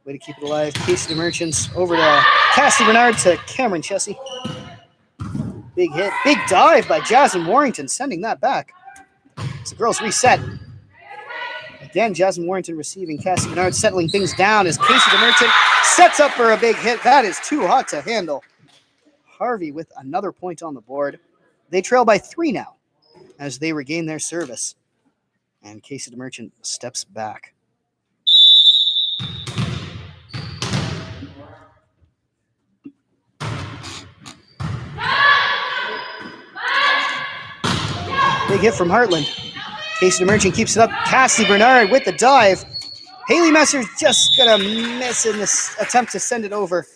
Way to keep it alive. Casey DeMerchant over to Cassie Bernard to Cameron Chessie. Big hit. Big dive by Jasmine Warrington, sending that back. So girls reset. Again, Jasmine Warrington receiving. Cassie Bernard settling things down as Casey DeMerchant sets up for a big hit. That is too hot to handle. Harvey with another point on the board. They trail by 3 now as they regain their service. And Casey DeMerchant steps back. Big hit from Hartland. Casey DeMerchant keeps it up. Cassie Bernard with the dive. Haley Messer's just going to miss in this attempt to send it over.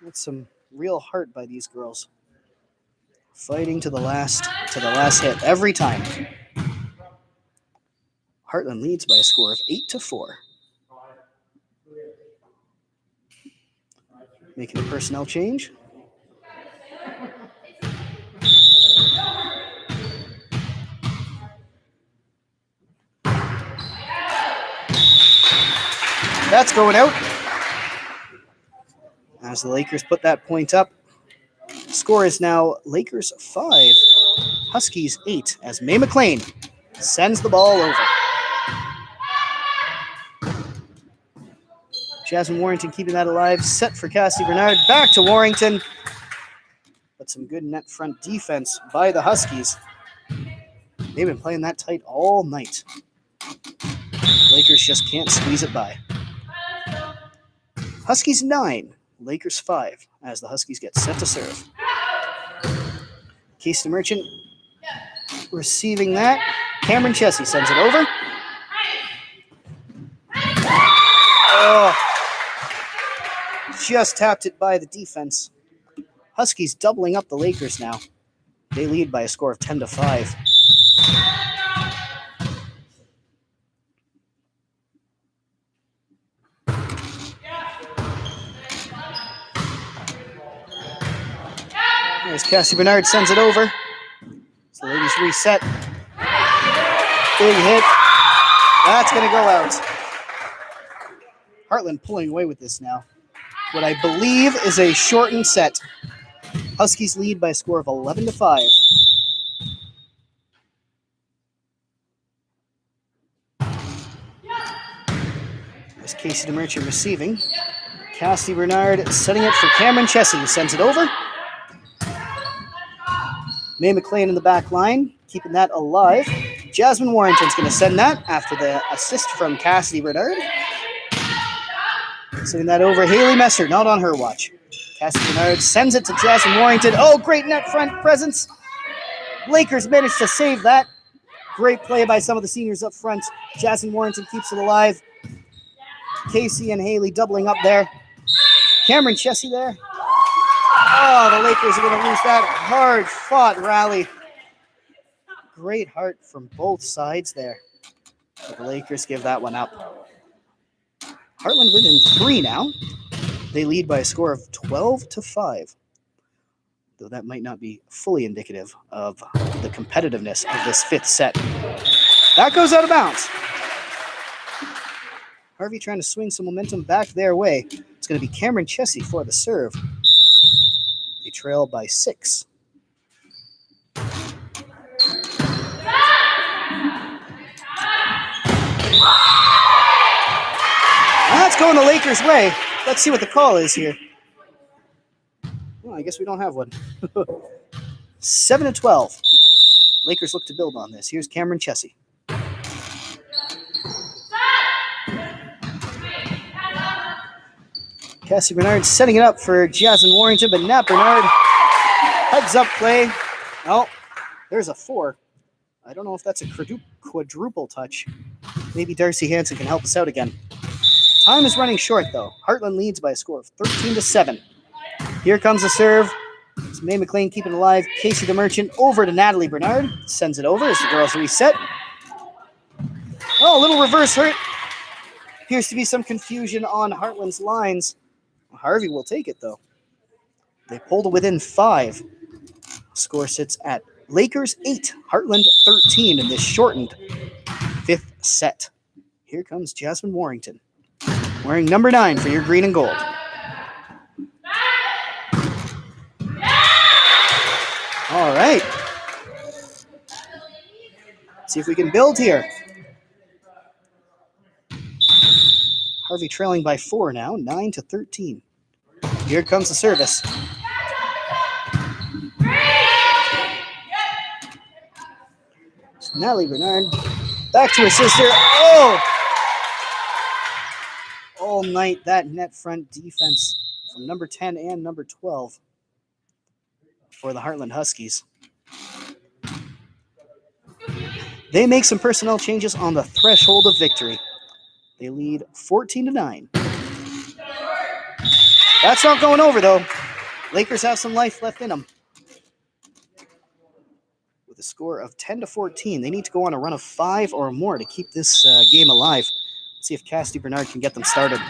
That's some real heart by these girls. Fighting to the last hit every time. Hartland leads by a score of 8-4. Making a personnel change. That's going out. As the Lakers put that point up. Score is now Lakers 5, Huskies 8, as May McLean sends the ball over. Jasmine Warrington keeping that alive. Set for Cassie Bernard. Back to Warrington. But some good net front defense by the Huskies. They've been playing that tight all night. Lakers just can't squeeze it by. Huskies 9, Lakers 5, as the Huskies get set to serve. Casey Merchant receiving that. Cameron Chessie sends it over. Oh, just tapped it by the defense. Huskies doubling up the Lakers now. They lead by a score of 10-5. As Cassie Bernard sends it over. So the ladies reset. Big hit. That's going to go out. Hartland pulling away with this now. What I believe is a shortened set. Huskies lead by a score of 11-5. There's Casey DeMerchant receiving. Cassie Bernard setting it for Cameron Chessie, who sends it over. May McLean in the back line, keeping that alive. Jasmine Warrington's going to send that after the assist from Cassidy Bernard. Sending that over. Haley Messer, not on her watch. Cassidy Bernard sends it to Jasmine Warrington. Oh, great net front presence. Lakers managed to save that. Great play by some of the seniors up front. Jasmine Warrington keeps it alive. Casey and Haley doubling up there. Cameron Chessie there. Oh, the Lakers are going to lose that hard-fought rally. Great heart from both sides there. But the Lakers give that one up. Hartland within 3 now. They lead by a score of 12-5. Though that might not be fully indicative of the competitiveness of this 5th set. That goes out of bounds. Harvey trying to swing some momentum back their way. It's going to be Cameron Chessie for the serve. They trail by 6. That's going the Lakers' way. Let's see what the call is here. Well, I guess we don't have one. 7-12. Lakers look to build on this. Here's Cameron Chessie. Cassie Bernard setting it up for Jasmine Warrington, but Nat Bernard heads up play. Oh, there's a 4. I don't know if that's a quadruple touch. Maybe Darcy Hansen can help us out again. Time is running short, though. Hartland leads by a score of 13-7. Here comes the serve. It's May McLean keeping it alive. Casey DeMerchant over to Natalie Bernard. Sends it over as the girls reset. Oh, a little reverse hurt. Appears to be some confusion on Hartland's lines. Harvey will take it, though. They pulled within 5. Score sits at Lakers 8, Hartland 13 in this shortened 5th set. Here comes Jasmine Warrington, wearing number 9 for your green and gold. All right. See if we can build here. Harvey trailing by 4 now, 9-13. Here comes the service. Natalie Bernard back to her sister. Oh! All night, that net front defense from number 10 and number 12 for the Hartland Huskies. They make some personnel changes on the threshold of victory. They lead 14-9. That's not going over, though. Lakers have some life left in them. With a score of 10-14, they need to go on a run of 5 or more to keep this game alive. Let's see if Cassidy Bernard can get them started.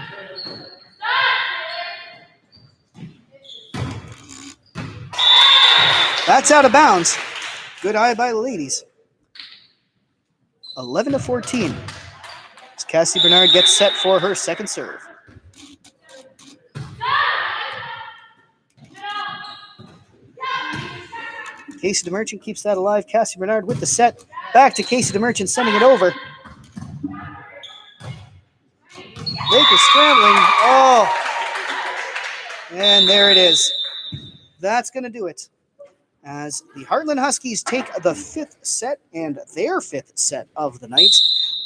That's out of bounds. Good eye by the ladies. 11-14. Cassie Bernard gets set for her second serve. Casey DeMerchant keeps that alive. Cassie Bernard with the set. Back to Casey DeMerchant, sending it over. Lakers scrambling. Oh. And there it is. That's going to do it. As the Hartland Huskies take the fifth set and their fifth set of the night.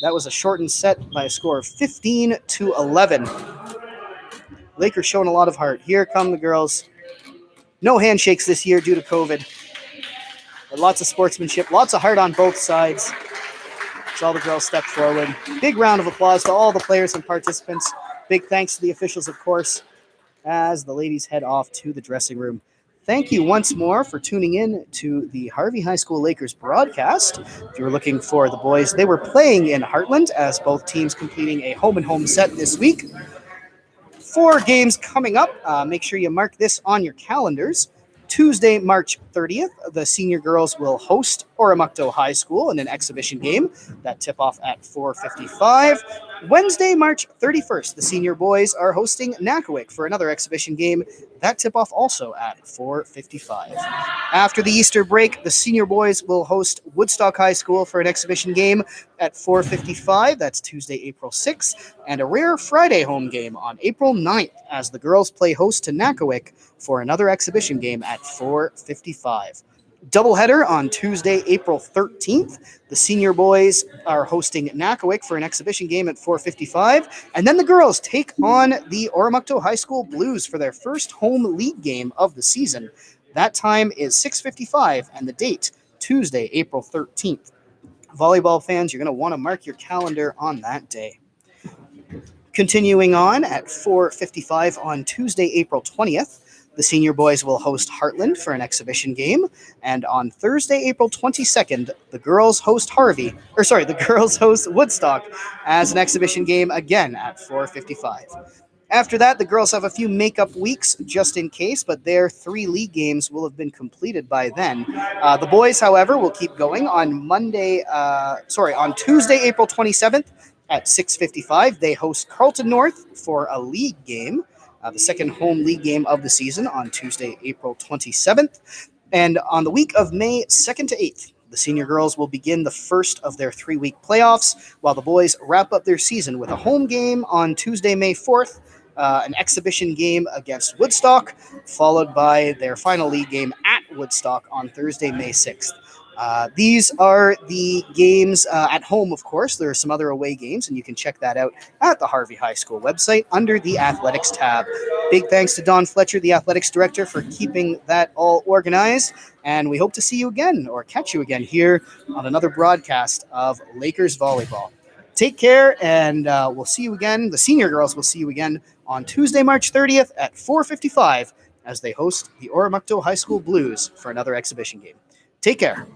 That was a shortened set by a score of 15-11. Lakers showing a lot of heart. Here come the girls. No handshakes this year due to COVID. But lots of sportsmanship, lots of heart on both sides. As all the girls step forward. Big round of applause to all the players and participants. Big thanks to the officials, of course, as the ladies head off to the dressing room. Thank you once more for tuning in to the Harvey High School Lakers broadcast. If you were looking for the boys, they were playing in Hartland as both teams completing a home-and-home set this week. 4 games coming up. Make sure you mark this on your calendars. Tuesday, March 30th, the senior girls will host Oromocto High School in an exhibition game. That tip-off at 4:55. Wednesday, March 31st, the senior boys are hosting Nakawik for another exhibition game. That tip-off also at 4:55. After the Easter break, the senior boys will host Woodstock High School for an exhibition game at 4:55. That's Tuesday, April 6th. And a rare Friday home game on April 9th as the girls play host to Nakawik for another exhibition game at 4:55. Doubleheader on Tuesday, April 13th. The senior boys are hosting Nakawik for an exhibition game at 4:55. And then the girls take on the Oromocto High School Blues for their first home league game of the season. That time is 6:55, and the date, Tuesday, April 13th. Volleyball fans, you're going to want to mark your calendar on that day. Continuing on at 4:55 on Tuesday, April 20th, the senior boys will host Hartland for an exhibition game. And on Thursday, April 22nd, the girls host Woodstock as an exhibition game again at 4:55. After that, the girls have a few makeup weeks just in case, but their 3 league games will have been completed by then. The boys, however, will keep going on Tuesday, April 27th at 6:55. They host Carlton North for a league game. The second home league game of the season on Tuesday, April 27th. And on the week of May 2nd to 8th, the senior girls will begin the first of their 3-week playoffs, while the boys wrap up their season with a home game on Tuesday, May 4th, an exhibition game against Woodstock, followed by their final league game at Woodstock on Thursday, May 6th. These are the games at home, of course. There are some other away games, and you can check that out at the Harvey High School website under the Athletics tab. Big thanks to Don Fletcher, the Athletics Director, for keeping that all organized. And we hope to see you again or catch you again here on another broadcast of Lakers Volleyball. Take care, and we'll see you again. The senior girls will see you again on Tuesday, March 30th at 4:55 as they host the Oromocto High School Blues for another exhibition game. Take care.